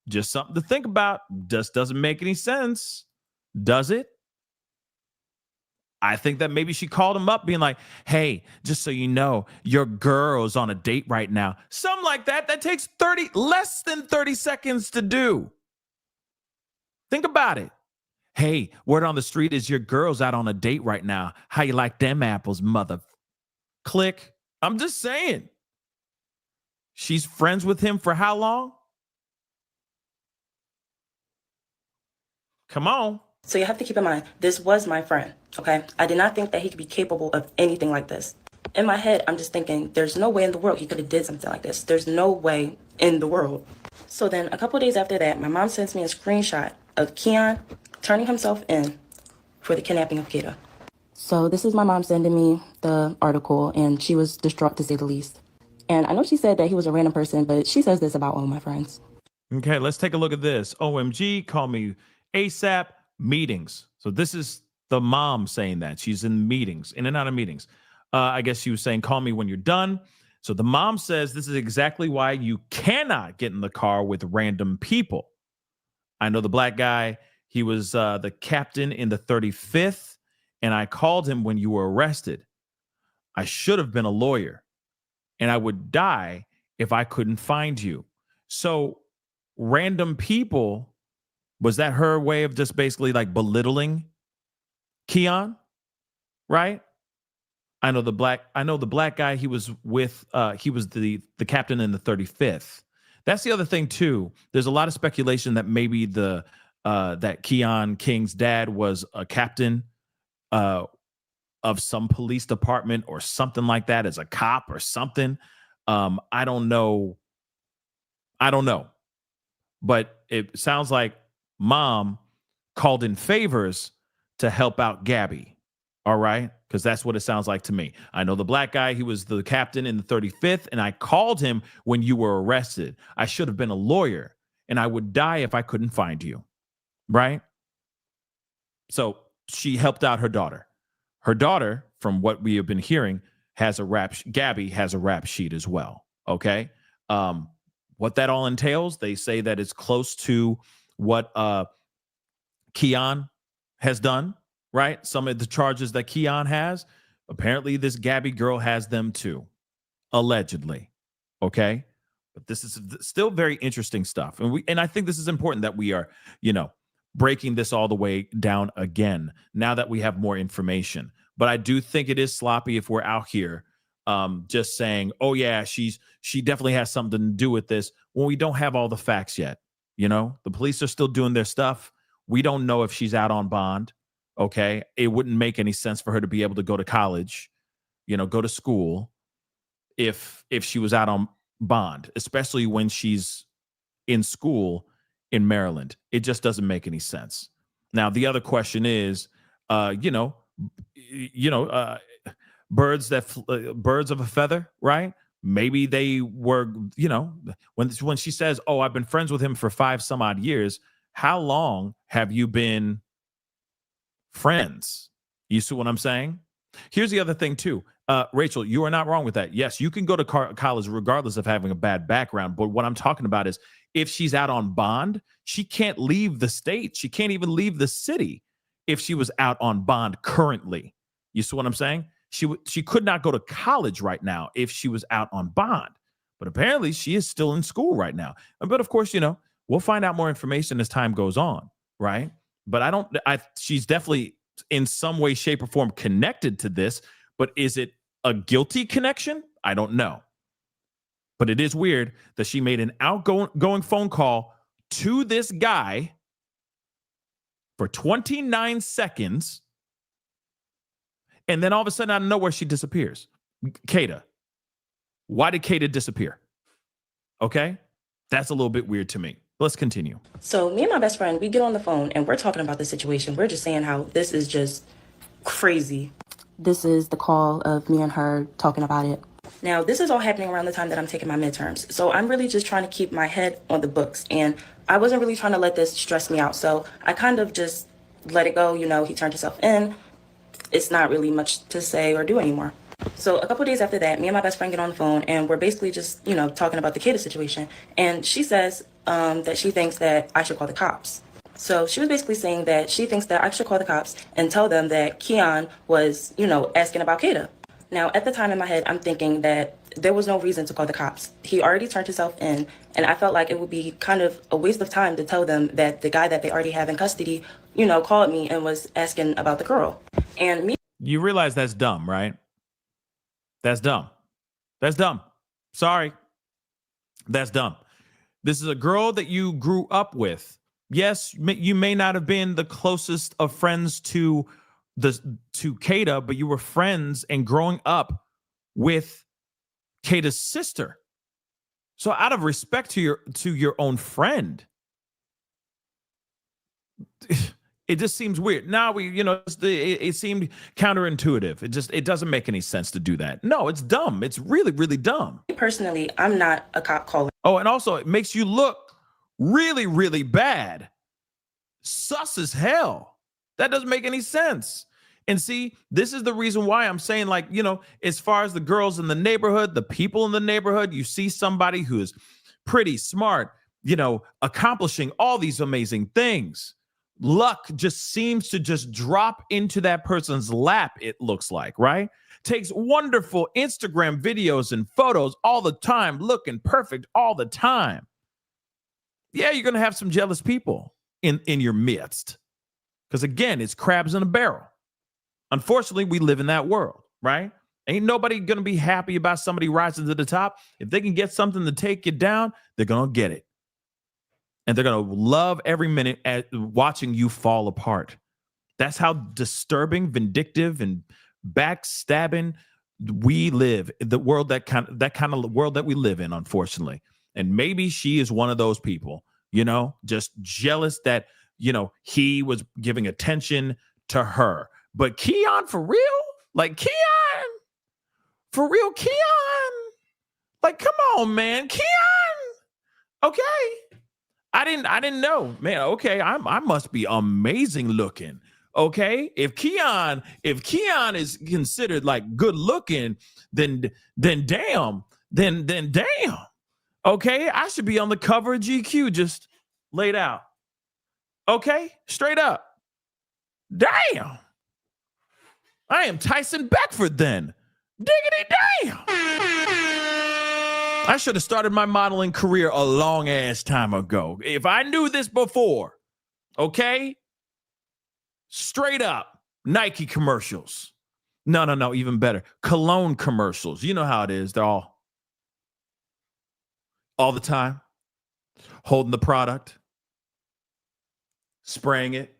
Just something to think about. Just doesn't make any sense. Does it? I think that maybe she called him up being like, hey, just so you know, your girl's on a date right now. Something like that. That takes less than 30 seconds to do. Think about it. Hey, word on the street is your girl's out on a date right now. How you like them apples, mother? Click. I'm just saying. She's friends with him for how long? Come on. So you have to keep in mind, this was my friend, okay? I did not think that he could be capable of anything like this. In my head, I'm just thinking, there's no way in the world he could have did something like this. There's no way in the world. So then a couple of days after that, my mom sends me a screenshot of Keon turning himself in for the kidnapping of Kada. So this is my mom sending me the article, and she was distraught to say the least. And I know she said that he was a random person, but she says this about all of my friends. Okay, let's take a look at this. OMG, call me ASAP. Meetings. So this is the mom saying that. She's in meetings, in and out of meetings. I guess she was saying, call me when you're done. So the mom says this is exactly why you cannot get in the car with random people. I know the black guy. He was the captain in the 35th, and I called him when you were arrested. I should have been a lawyer, and I would die if I couldn't find you. So random people. Was that her way of just basically like belittling Keon? Right? I know the black guy he was with, he was the captain in the 35th. That's the other thing too. There's a lot of speculation that maybe that Keon King's dad was a captain of some police department or something like that, as a cop or something. I don't know. But it sounds like mom called in favors to help out Gabby. All right. Because that's what it sounds like to me. I know the black guy, he was the captain in the 35th, and I called him when you were arrested. I should have been a lawyer, and I would die if I couldn't find you. Right. So she helped out her daughter. Her daughter, from what we have been hearing, has a rap. Gabby has a rap sheet as well. Okay. What that all entails, they say that it's close to what Keon has done, right? Some of the charges that Keon has, apparently this Gabby girl has them too, allegedly. Okay, but this is still very interesting stuff, and I think this is important that we are, breaking this all the way down again now that we have more information. But I do think it is sloppy if we're out here just saying, oh yeah, she definitely has something to do with this when we don't have all the facts yet. The police are still doing their stuff. We don't know if she's out on bond. Okay. It wouldn't make any sense for her to be able to go to college, go to school if she was out on bond, especially when she's in school in Maryland. It just doesn't make any sense. Now, the other question is, birds of a feather, right? Maybe they were, when she says, oh, I've been friends with him for 5 some odd years. How long have you been friends? You see what I'm saying? Here's the other thing too. Rachel, you are not wrong with that. Yes, you can go to college regardless of having a bad background. But what I'm talking about is if she's out on bond, she can't leave the state. She can't even leave the city if she was out on bond currently. You see what I'm saying? She could not go to college right now if she was out on bond. But apparently she is still in school right now. But of course, we'll find out more information as time goes on, right? But she's definitely in some way, shape, or form connected to this. But is it a guilty connection? I don't know. But it is weird that she made an outgoing phone call to this guy for 29 seconds. And then all of a sudden, out of nowhere, she disappears. Kada. Why did Kada disappear? Okay. That's a little bit weird to me. Let's continue. So me and my best friend, we get on the phone and we're talking about the situation. We're just saying how this is just crazy. This is the call of me and her talking about it. Now, this is all happening around the time that I'm taking my midterms. So I'm really just trying to keep my head on the books. And I wasn't really trying to let this stress me out. So I kind of just let it go. You know, he turned himself in. It's not really much to say or do anymore. So a couple days after that, me and my best friend get on the phone and we're basically just, you know, talking about the Kada situation. And she says that she thinks that I should call the cops. So she was basically saying that she thinks that I should call the cops and tell them that Keon was, you know, asking about Kada. Now, at the time in my head, I'm thinking that there was no reason to call the cops. He already turned himself in, and I felt like it would be kind of a waste of time to tell them that the guy that they already have in custody, you know, called me and was asking about the girl. And me. You realize that's dumb, right? That's dumb. That's dumb. Sorry. That's dumb. This is a girl that you grew up with. Yes, you may not have been the closest of friends to Kada, but you were friends and growing up with Kada's sister. So out of respect to your own friend, it just seems weird. Now it seemed counterintuitive. It doesn't make any sense to do that. No, it's dumb. It's really, really dumb. Personally, I'm not a cop caller. Oh, and also it makes you look really, really bad. Sus as hell. That doesn't make any sense. And see, this is the reason why I'm saying, like, you know, as far as the girls in the neighborhood, the people in the neighborhood, you see somebody who is pretty smart, you know, accomplishing all these amazing things. Luck just seems to just drop into that person's lap, it looks like, right? Takes wonderful Instagram videos and photos all the time, looking perfect all the time. Yeah, you're going to have some jealous people in your midst. Because again, it's crabs in a barrel. Unfortunately, we live in that world, right? Ain't nobody going to be happy about somebody rising to the top. If they can get something to take you down, they're going to get it. And they're going to love every minute at watching you fall apart. That's how disturbing, vindictive, and backstabbing we live. The world that kind of world that we live in, unfortunately. And maybe she is one of those people, you know, just jealous that, you know, he was giving attention to her. But Keon, for real? Like, Keon? For real, Keon? Like, come on, man. Keon? Okay. I didn't know, man. Okay, I must be amazing looking. Okay, if Keon is considered like good looking, then damn. Okay, I should be on the cover of GQ, just laid out. Okay, straight up. Damn. I am Tyson Beckford then. Diggity damn. I should have started my modeling career a long ass time ago. If I knew this before, okay? Straight up, Nike commercials. No, even better. Cologne commercials. You know how it is. They're all the time, holding the product, spraying it.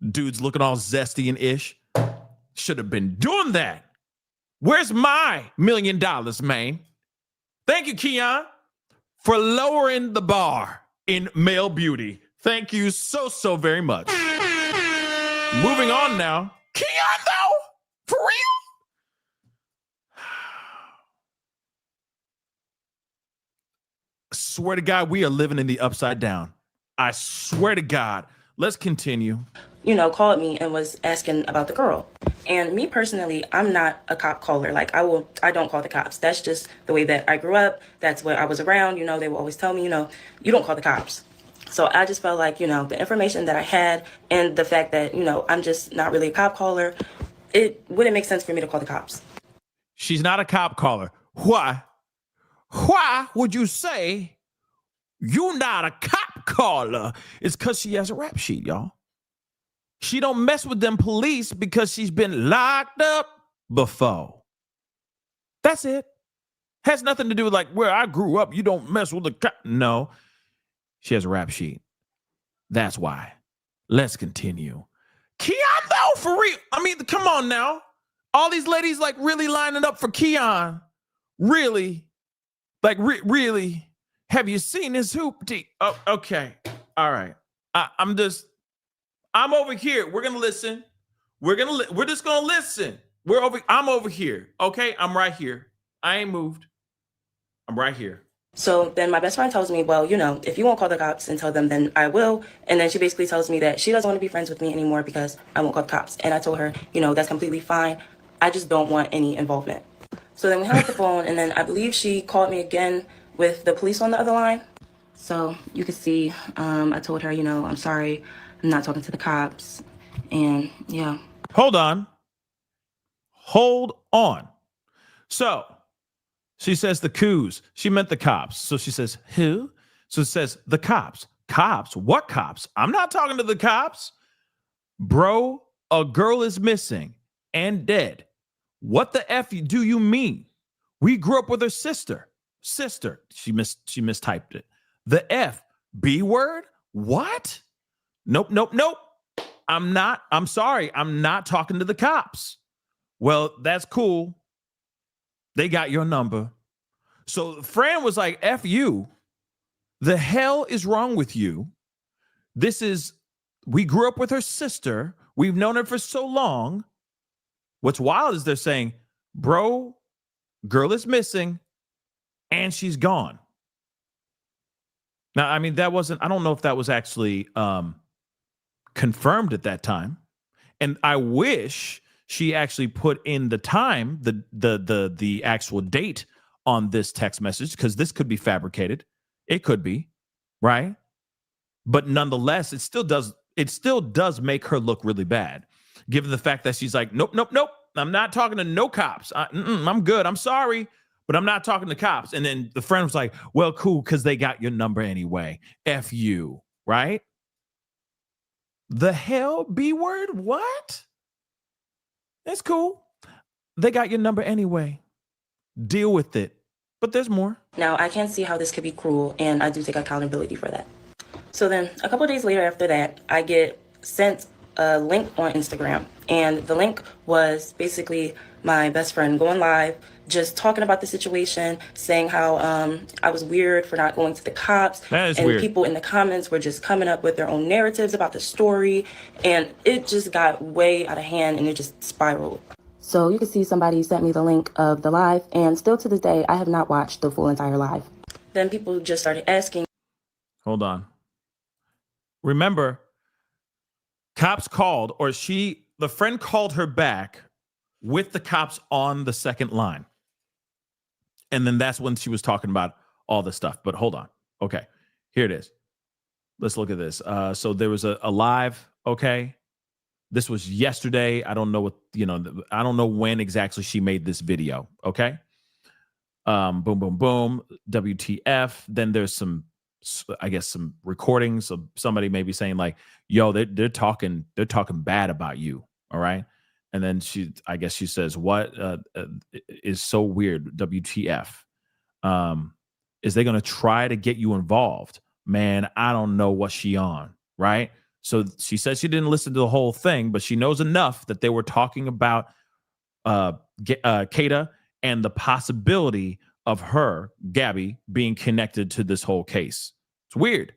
Dudes looking all zesty and ish. Should have been doing that. Where's my $1 million, man? Thank you, Keon, for lowering the bar in male beauty. Thank you so very much. Moving on now. Keon, though? For real? I swear to God, we are living in the upside down. I swear to God. Let's continue. You know, called me and was asking about the girl. And me personally, I'm not a cop caller. Like, I don't call the cops. That's just the way that I grew up. That's what I was around. You know, they will always tell me, you know, you don't call the cops. So I just felt like, you know, the information that I had and the fact that, you know, I'm just not really a cop caller, it wouldn't make sense for me to call the cops. She's not a cop caller. Why? Why would you say you're not a cop caller? It's because she has a rap sheet, y'all. She don't mess with them police because she's been locked up before. That's it. Has nothing to do with like where I grew up. You don't mess with the cop. No. She has a rap sheet. That's why. Let's continue. Keon, though, for real. I mean, come on now. All these ladies like really lining up for Keon. Really? Like really? Have you seen his hoopty? Oh, okay. All right. I'm over here. We're going to listen. We're just gonna listen. I'm over here. Okay, I'm right here. I ain't moved. I'm right here. So then my best friend tells me, well, if you won't call the cops and tell them, then I will. And then she basically tells me that she doesn't want to be friends with me anymore because I won't call the cops. And I told her, that's completely fine. I just don't want any involvement. So then we hung up the phone, and then I believe she called me again with the police on the other line. So you can see, I told her, I'm sorry, I'm not talking to the cops. And yeah. Hold on. So she says the coups. She meant the cops. So she says, who? So it says the cops. Cops? What cops? I'm not talking to the cops. Bro, a girl is missing and dead. What the F do you mean? We grew up with her sister. Sister. She mistyped it. The F. B word? What? Nope. I'm sorry. I'm not talking to the cops. Well, that's cool. They got your number. So Fran was like, F you. The hell is wrong with you? We grew up with her sister. We've known her for so long. What's wild is they're saying, bro, girl is missing and she's gone. Now, I mean, I don't know if that was actually confirmed at that time. And I wish she actually put in the time, the actual date on this text message, because this could be fabricated. It could be, right? But nonetheless, it still does make her look really bad, given the fact that she's like, nope. I'm not talking to no cops. I'm good. I'm sorry, but I'm not talking to cops. And then the friend was like, well, cool, because they got your number anyway. F you, right? The hell, B word? What? It's cool. They got your number anyway. Deal with it. But there's more. Now, I can see how this could be cruel, and I do take accountability for that. So then a couple of days later after that, I get sent a link on Instagram. And the link was basically my best friend going live, just talking about the situation, saying how I was weird for not going to the cops. That is and weird. People in the comments were just coming up with their own narratives about the story. And it just got way out of hand, and it just spiraled. So you can see somebody sent me the link of the live, and still to this day, I have not watched the full entire live. Then people just started asking. Hold on. Remember, cops called, or the friend called her back with the cops on the second line. And then that's when she was talking about all this stuff. But hold on. Okay, here it is. Let's look at this. So there was a live, okay? This was yesterday. I don't know I don't know when exactly she made this video, okay? Boom, boom, boom, WTF. Then there's some recordings of somebody maybe saying like, yo, they're talking bad about you, all right? And then she says, what is so weird, WTF? Is they going to try to get you involved? Man, I don't know what she on, right? So she says she didn't listen to the whole thing, but she knows enough that they were talking about Kada and the possibility of her, Gabby, being connected to this whole case. It's weird.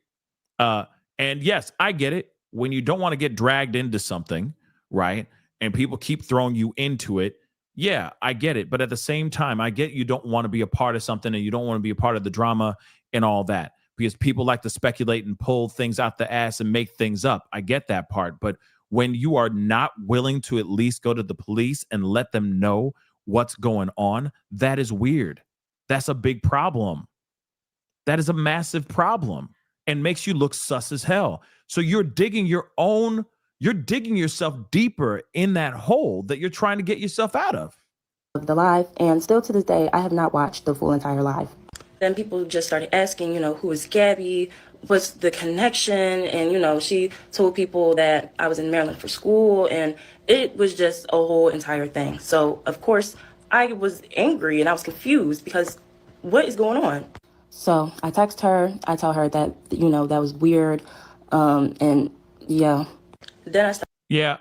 And yes, I get it. When you don't want to get dragged into something, right? And people keep throwing you into it. Yeah, I get it. But at the same time, I get you don't want to be a part of something and you don't want to be a part of the drama and all that, because people like to speculate and pull things out the ass and make things up. I get that part. But when you are not willing to at least go to the police and let them know what's going on, that is weird. That's a big problem. That is a massive problem and makes you look sus as hell. So you're digging yourself deeper in that hole that you're trying to get yourself out of. The live, and still to this day, I have not watched the full entire live. Then people just started asking, who is Gabby? What's the connection? And, she told people that I was in Maryland for school, and it was just a whole entire thing. So, of course, I was angry and I was confused because what is going on? So I text her. I tell her that, that was weird. And yeah. Then I started. Yeah.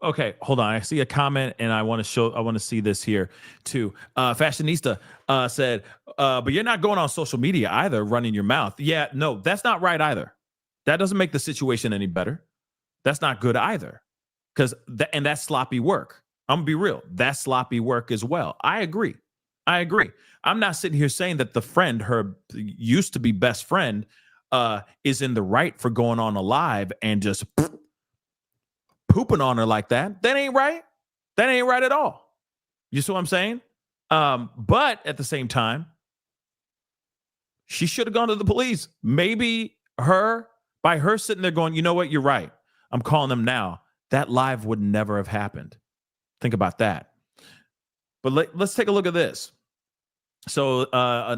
Okay. Hold on. I see a comment, and I want to see this here too. Fashionista said, "But you're not going on social media either, running your mouth." Yeah. No, that's not right either. That doesn't make the situation any better. That's not good either. because and that's sloppy work. I'm gonna be real. That's sloppy work as well. I agree. I'm not sitting here saying that the friend, her used to be best friend, is in the right for going on a live and just pooping on her like that. That ain't right. That ain't right at all. You see what I'm saying? But at the same time, she should have gone to the police. Maybe by her sitting there going, you know what, you're right, I'm calling them now, that live would never have happened. Think about that. But let's take a look at this. So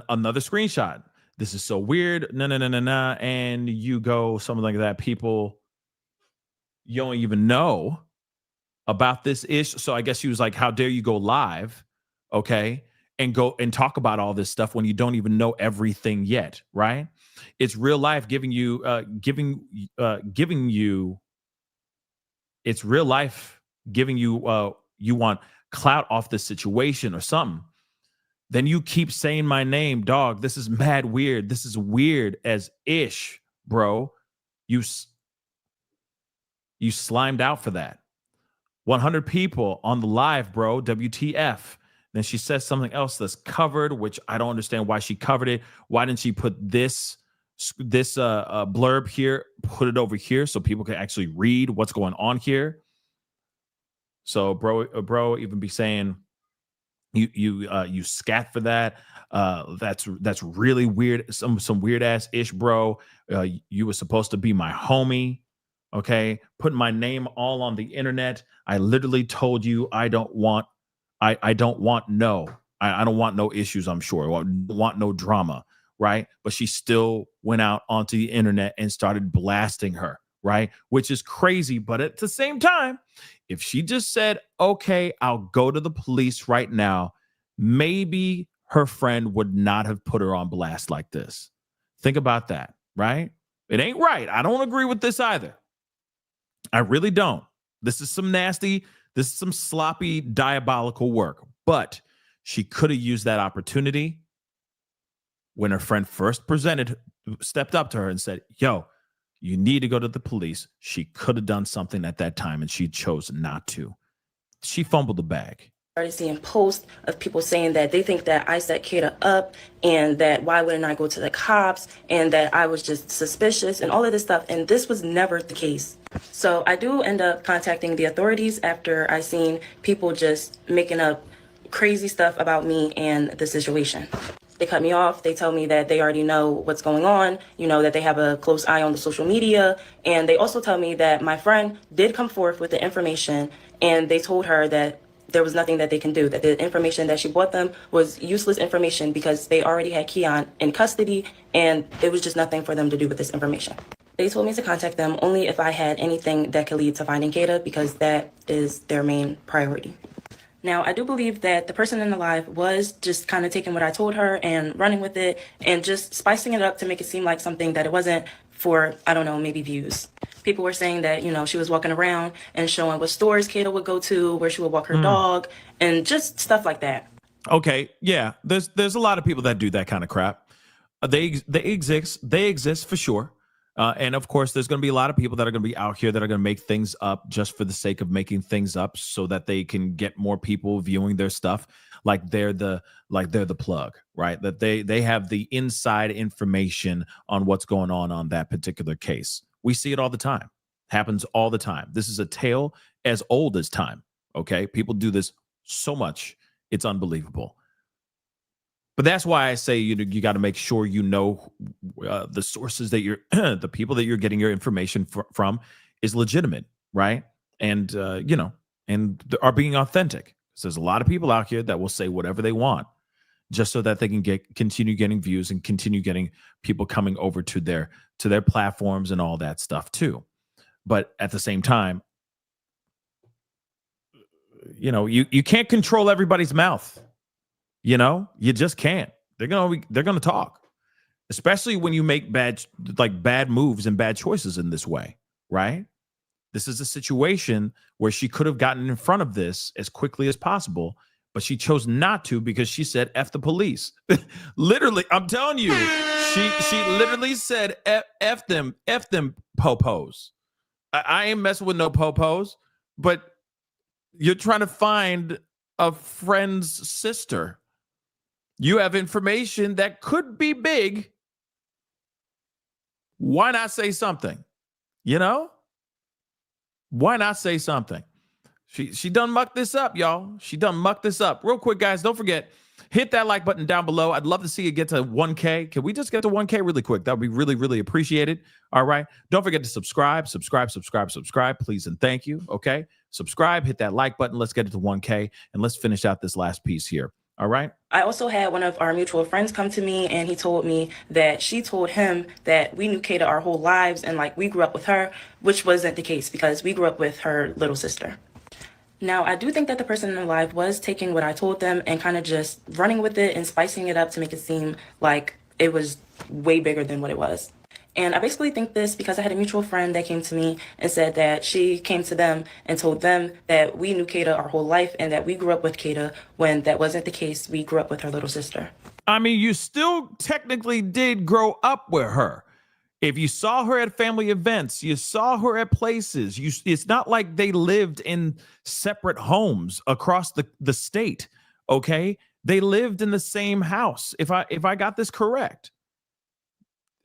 another screenshot. This is so weird. No. And you go something like that. People, you don't even know about this ish. So I guess she was like, how dare you go live? Okay. And go and talk about all this stuff when you don't even know everything yet. Right. It's real life giving you, it's real life giving you, you want clout off the situation or something. Then you keep saying my name, dog. This is mad weird. This is weird as ish, bro. You slimed out for that. 100 people on the live, bro. WTF. Then she says something else that's covered, which I don't understand why she covered it. Why didn't she put this blurb here, put it over here so people can actually read what's going on here? So, bro, even be saying you scat for that. That's really weird. Some weird ass ish, bro. You were supposed to be my homie. Okay, putting my name all on the internet. I literally told you I don't want no issues. I'm sure. I don't want no drama, right? But she still went out onto the internet and started blasting her, right? Which is crazy. But at the same time, if she just said, okay, I'll go to the police right now, maybe her friend would not have put her on blast like this. Think about that, right? It ain't right. I don't agree with this either. I really don't. This is some sloppy, diabolical work. But she could have used that opportunity when her friend first stepped up to her and said, yo, you need to go to the police. She could have done something at that time, and she chose not to. She fumbled the bag. Started seeing posts of people saying that they think that I set Kada up and that why wouldn't I go to the cops and that I was just suspicious and all of this stuff. And this was never the case. So I do end up contacting the authorities after I seen people just making up crazy stuff about me and the situation. They cut me off. They tell me that they already know what's going on, that they have a close eye on the social media. And they also tell me that my friend did come forth with the information, and they told her that there was nothing that they can do, that the information that she brought them was useless information because they already had Keon in custody, and there was just nothing for them to do with this information. They told me to contact them only if I had anything that could lead to finding Kada, because that is their main priority. Now, I do believe that the person in the live was just kind of taking what I told her and running with it and just spicing it up to make it seem like something that it wasn't for, I don't know, maybe views. People were saying that, she was walking around and showing what stores Kada would go to, where she would walk her dog, and just stuff like that. Okay, yeah, there's a lot of people that do that kind of crap. They exist for sure. And of course, there's going to be a lot of people that are going to be out here that are going to make things up just for the sake of making things up so that they can get more people viewing their stuff. Like they're the plug, right? That they have the inside information on what's going on that particular case. We see it all the time. Happens all the time. This is a tale as old as time. Okay, people do this so much, it's unbelievable. But that's why I say you got to make sure the sources that you're, the people that you're getting your information from is legitimate, right? And and are being authentic. So there's a lot of people out here that will say whatever they want, just so that they can continue getting views and continue getting people coming over to their platforms and all that stuff too. But at the same time, you can't control everybody's mouth. You just can't. They're gonna talk, especially when you make bad moves and bad choices in this way, right? This is a situation where she could have gotten in front of this as quickly as possible, but she chose not to because she said F the police. Literally, I'm telling you, she literally said F them popos. I ain't messing with no popos. but you're trying to find a friend's sister. You have information that could be big. Why not say something? You know? Why not say something? She done mucked this up, y'all. She done mucked this up. Real quick, guys, don't forget, hit that like button down below. I'd love to see it get to 1K. Can we just get to 1K really quick? That would be really, really appreciated. All right. Don't forget to subscribe. Please and thank you. Okay. Subscribe, hit that like button. Let's get it to 1K and let's finish out this last piece here. All right. I also had one of our mutual friends come to me, and he told me that she told him that we knew Kada our whole lives and like we grew up with her, which wasn't the case because we grew up with her little sister. Now, I do think that the person in their life was taking what I told them and kind of just running with it and spicing it up to make it seem like it was way bigger than what it was. And I basically think this because I had a mutual friend that came to me and said that she came to them and told them that we knew Kada our whole life and that we grew up with Kada when that wasn't the case. We grew up with her little sister. I mean, you still technically did grow up with her. If you saw her at family events, you saw her at places. It's not like they lived in separate homes across the state. Okay, they lived in the same house. If I got this correct,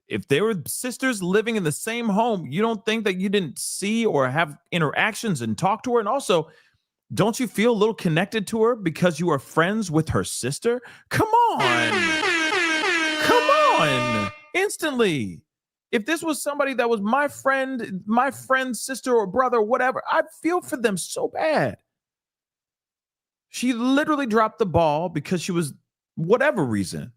if they were sisters living in the same home, you don't think that you didn't see or have interactions and talk to her? And also, don't you feel a little connected to her because you are friends with her sister? Come on, instantly. If this was somebody that was my friend's sister or brother or whatever, I'd feel for them so bad. She literally dropped the ball because she was, whatever reason,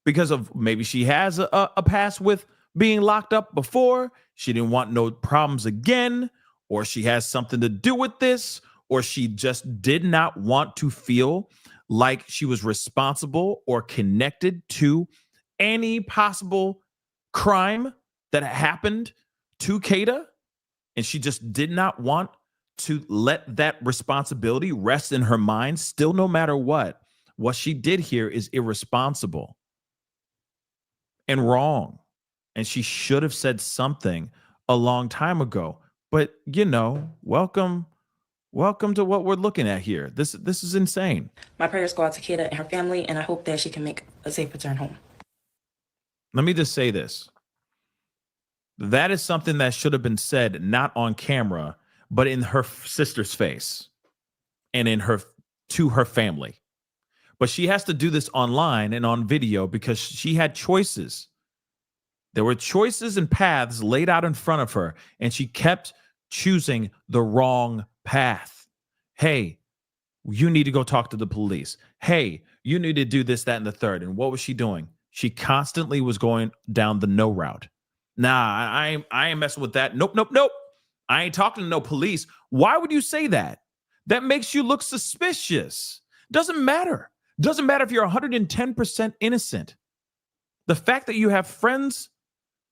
because of maybe she has a past with being locked up before. She didn't want no problems again, or she has something to do with this, or she just did not want to feel like she was responsible or connected to any possible crime that happened to Kada, and she just did not want to let that responsibility rest in her mind. Still, no matter what she did here is irresponsible and wrong, and she should have said something a long time ago. But welcome to what we're looking at here. This is insane. My prayers go out to Kada and her family, and I hope that she can make a safe return home. Let me just say this. That is something that should have been said, not on camera, but in her sister's face and to her family. But she has to do this online and on video because she had choices. There were choices and paths laid out in front of her, and she kept choosing the wrong path. Hey, you need to go talk to the police. Hey, you need to do this, that, and the third. And what was she doing? She constantly was going down the no route. Nah, I ain't messing with that. Nope. I ain't talking to no police. Why would you say that? That makes you look suspicious. Doesn't matter. Doesn't matter if you're 110% innocent. The fact that you have friends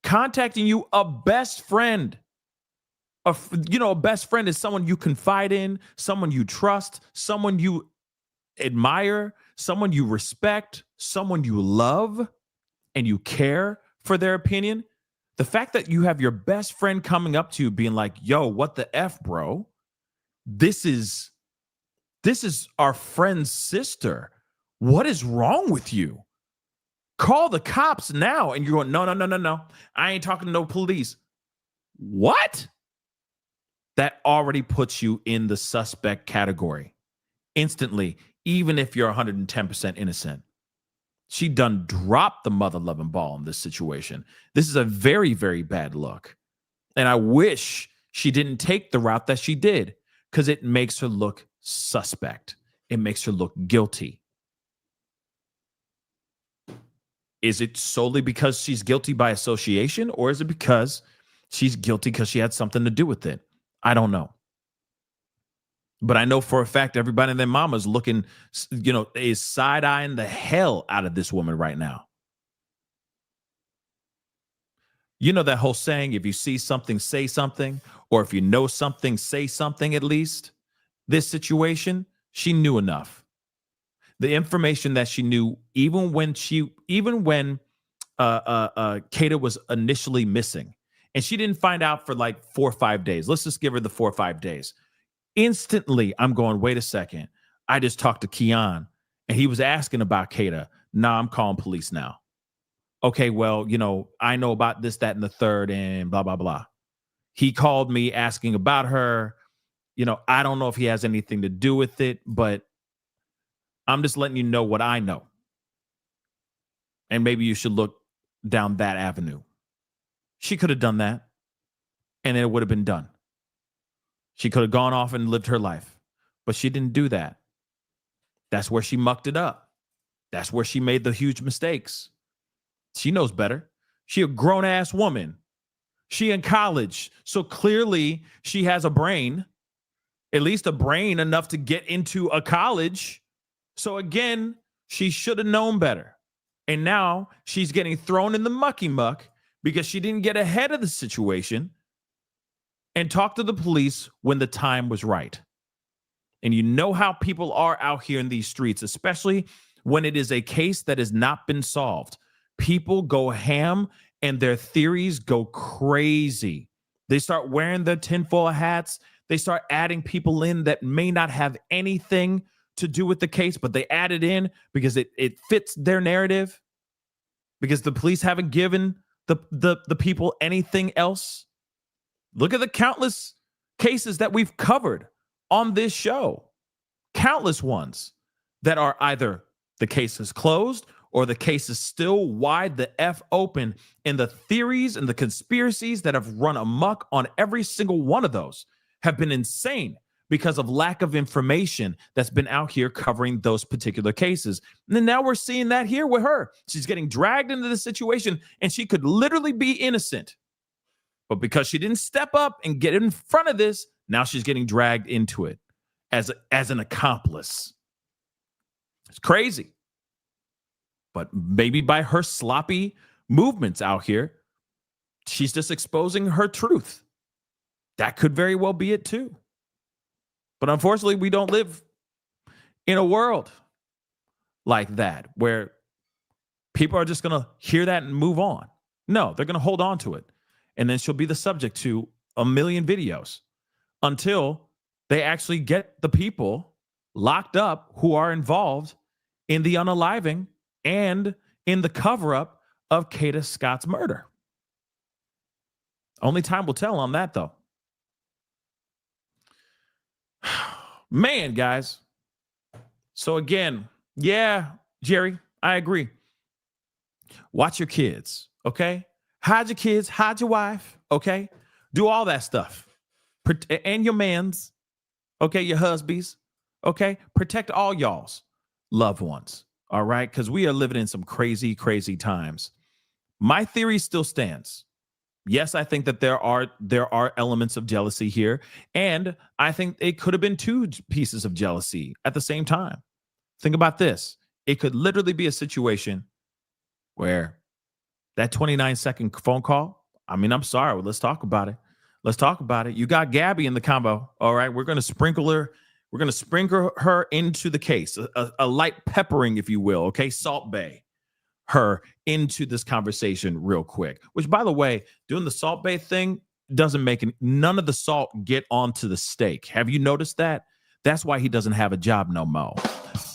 contacting you, a best friend, a best friend is someone you confide in, someone you trust, someone you admire, someone you respect, someone you love, and you care for their opinion. The fact that you have your best friend coming up to you being like, yo, what the F, bro? This is our friend's sister. What is wrong with you? Call the cops now. And you're going, no. I ain't talking to no police. What? That already puts you in the suspect category instantly, even if you're 110% innocent. She done dropped the mother-loving ball in this situation. This is a very, very bad look. And I wish she didn't take the route that she did, because it makes her look suspect. It makes her look guilty. Is it solely because she's guilty by association, or is it because she's guilty because she had something to do with it? I don't know. But I know for a fact everybody and their mama's looking, is side-eyeing the hell out of this woman right now. You know that whole saying, if you see something, say something, or if you know something, say something at least. This situation, she knew enough. The information that she knew, even when Kada was initially missing, and she didn't find out for like 4 or 5 days. Let's just give her the 4 or 5 days. Instantly, I'm going, wait a second. I just talked to Keon and he was asking about Kada. Nah, I'm calling police now. Okay, well, I know about this, that, and the third, and blah, blah, blah. He called me asking about her. I don't know if he has anything to do with it, but I'm just letting you know what I know. And maybe you should look down that avenue. She could have done that, and it would have been done. She could have gone off and lived her life, but she didn't do that. That's where she mucked it up. That's where she made the huge mistakes. She knows better. She a grown-ass woman. She in college, so clearly she has a brain, at least a brain enough to get into a college. So again, she should have known better. And now she's getting thrown in the mucky muck because she didn't get ahead of the situation and talk to the police when the time was right. And you know how people are out here in these streets, especially when it is a case that has not been solved. People go ham and their theories go crazy. They start wearing their tinfoil hats. They start adding people in that may not have anything to do with the case, but they add it in because it fits their narrative, because the police haven't given the people anything else. Look at the countless cases that we've covered on this show. Countless ones that are either the case is closed or the case is still wide the F open. And the theories and the conspiracies that have run amok on every single one of those have been insane because of lack of information that's been out here covering those particular cases. And then now we're seeing that here with her. She's getting dragged into the situation and she could literally be innocent. But because she didn't step up and get in front of this, now she's getting dragged into it as an accomplice. It's crazy. But maybe by her sloppy movements out here, she's just exposing her truth. That could very well be it too. But unfortunately, we don't live in a world like that where people are just going to hear that and move on. No, they're going to hold on to it. And then she'll be the subject to a million videos until they actually get the people locked up who are involved in the unaliving and in the cover-up of Kada Scott's murder. Only time will tell on that, though. Man, guys. So again, yeah, Jerry, I agree. Watch your kids, okay? Hide your kids, hide your wife, okay? Do all that stuff. And your mans, okay? Your husbands, okay? Protect all y'all's loved ones, all right? Because we are living in some crazy, crazy times. My theory still stands. Yes, I think that there are elements of jealousy here, and I think it could have been two pieces of jealousy at the same time. Think about this. It could literally be a situation where that 29-second phone call, I mean, I'm sorry, let's talk about it. Let's talk about it. You got Gabby in the combo, all right? We're going to sprinkle her. We're going to sprinkle her into the case, a light peppering, if you will, okay? Salt Bay her into this conversation real quick, which, by the way, doing the Salt Bay thing doesn't make none of the salt get onto the steak. Have you noticed that? That's why he doesn't have a job no more.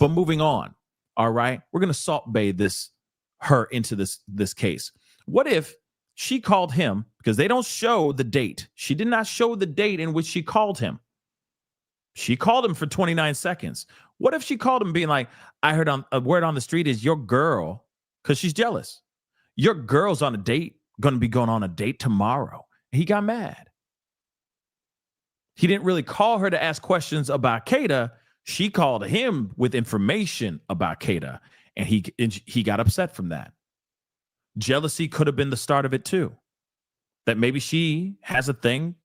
But moving on, all right, we're going to Salt Bay her into this case. What if she called him, because they don't show the date. She did not show the date in which she called him. She called him for 29 seconds. What if she called him being like, I heard a word on the street is your girl, because she's jealous. Your girl's on a date, going to be going on a date tomorrow. He got mad. He didn't really call her to ask questions about Kada. She called him with information about Kada, and he got upset from that. Jealousy could have been the start of it too. That maybe she has a thing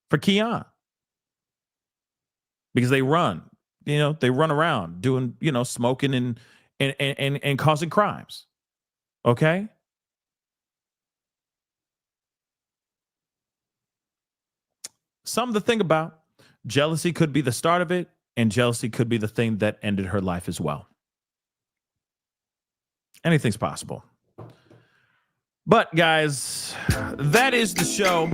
for Keon. Because they run around doing, smoking and causing crimes. Okay? Something to think about. Jealousy could be the start of it, and jealousy could be the thing that ended her life as well. Anything's possible. But guys, that is the show.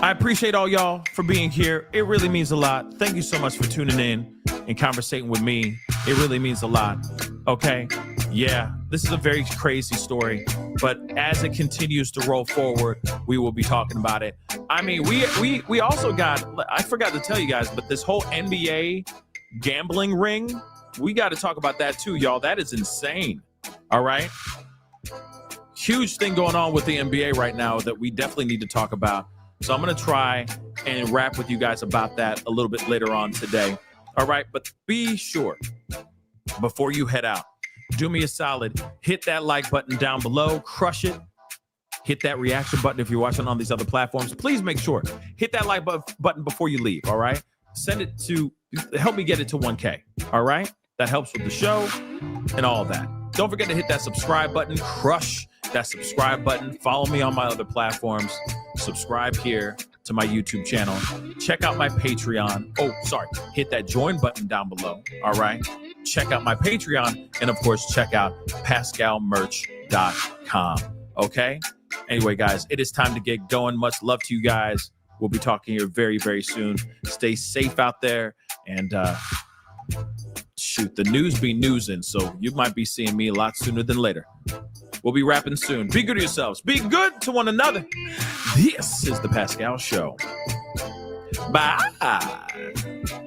I appreciate all y'all for being here. It really means a lot. Thank you so much for tuning in and conversating with me. It really means a lot. Okay. Yeah, this is a very crazy story, but as it continues to roll forward, we will be talking about it. I mean, we also got, I forgot to tell you guys, but this whole NBA gambling ring, we got to talk about that too, y'all. That is insane. All right. Huge thing going on with the NBA right now that we definitely need to talk about. So I'm going to try and rap with you guys about that a little bit later on today. All right. But be sure, before you head out, do me a solid. Hit that like button down below. Crush it. Hit that reaction button if you're watching on these other platforms. Please make sure. Hit that like button before you leave. All right. Send it to, help me get it to 1K. All right. That helps with the show and all that. Don't forget to hit that subscribe button. Crush that subscribe button. Follow me on my other platforms. Subscribe here to my YouTube channel. Check out my Patreon. Oh, sorry. Hit that join button down below. All right. Check out my Patreon. And of course, check out PascalMerch.com. Okay. Anyway, guys, it is time to get going. Much love to you guys. We'll be talking here very, very soon. Stay safe out there. And shoot, the news be newsing. So you might be seeing me a lot sooner than later. We'll be rapping soon. Be good to yourselves. Be good to one another. This is The Pascal Show. Bye.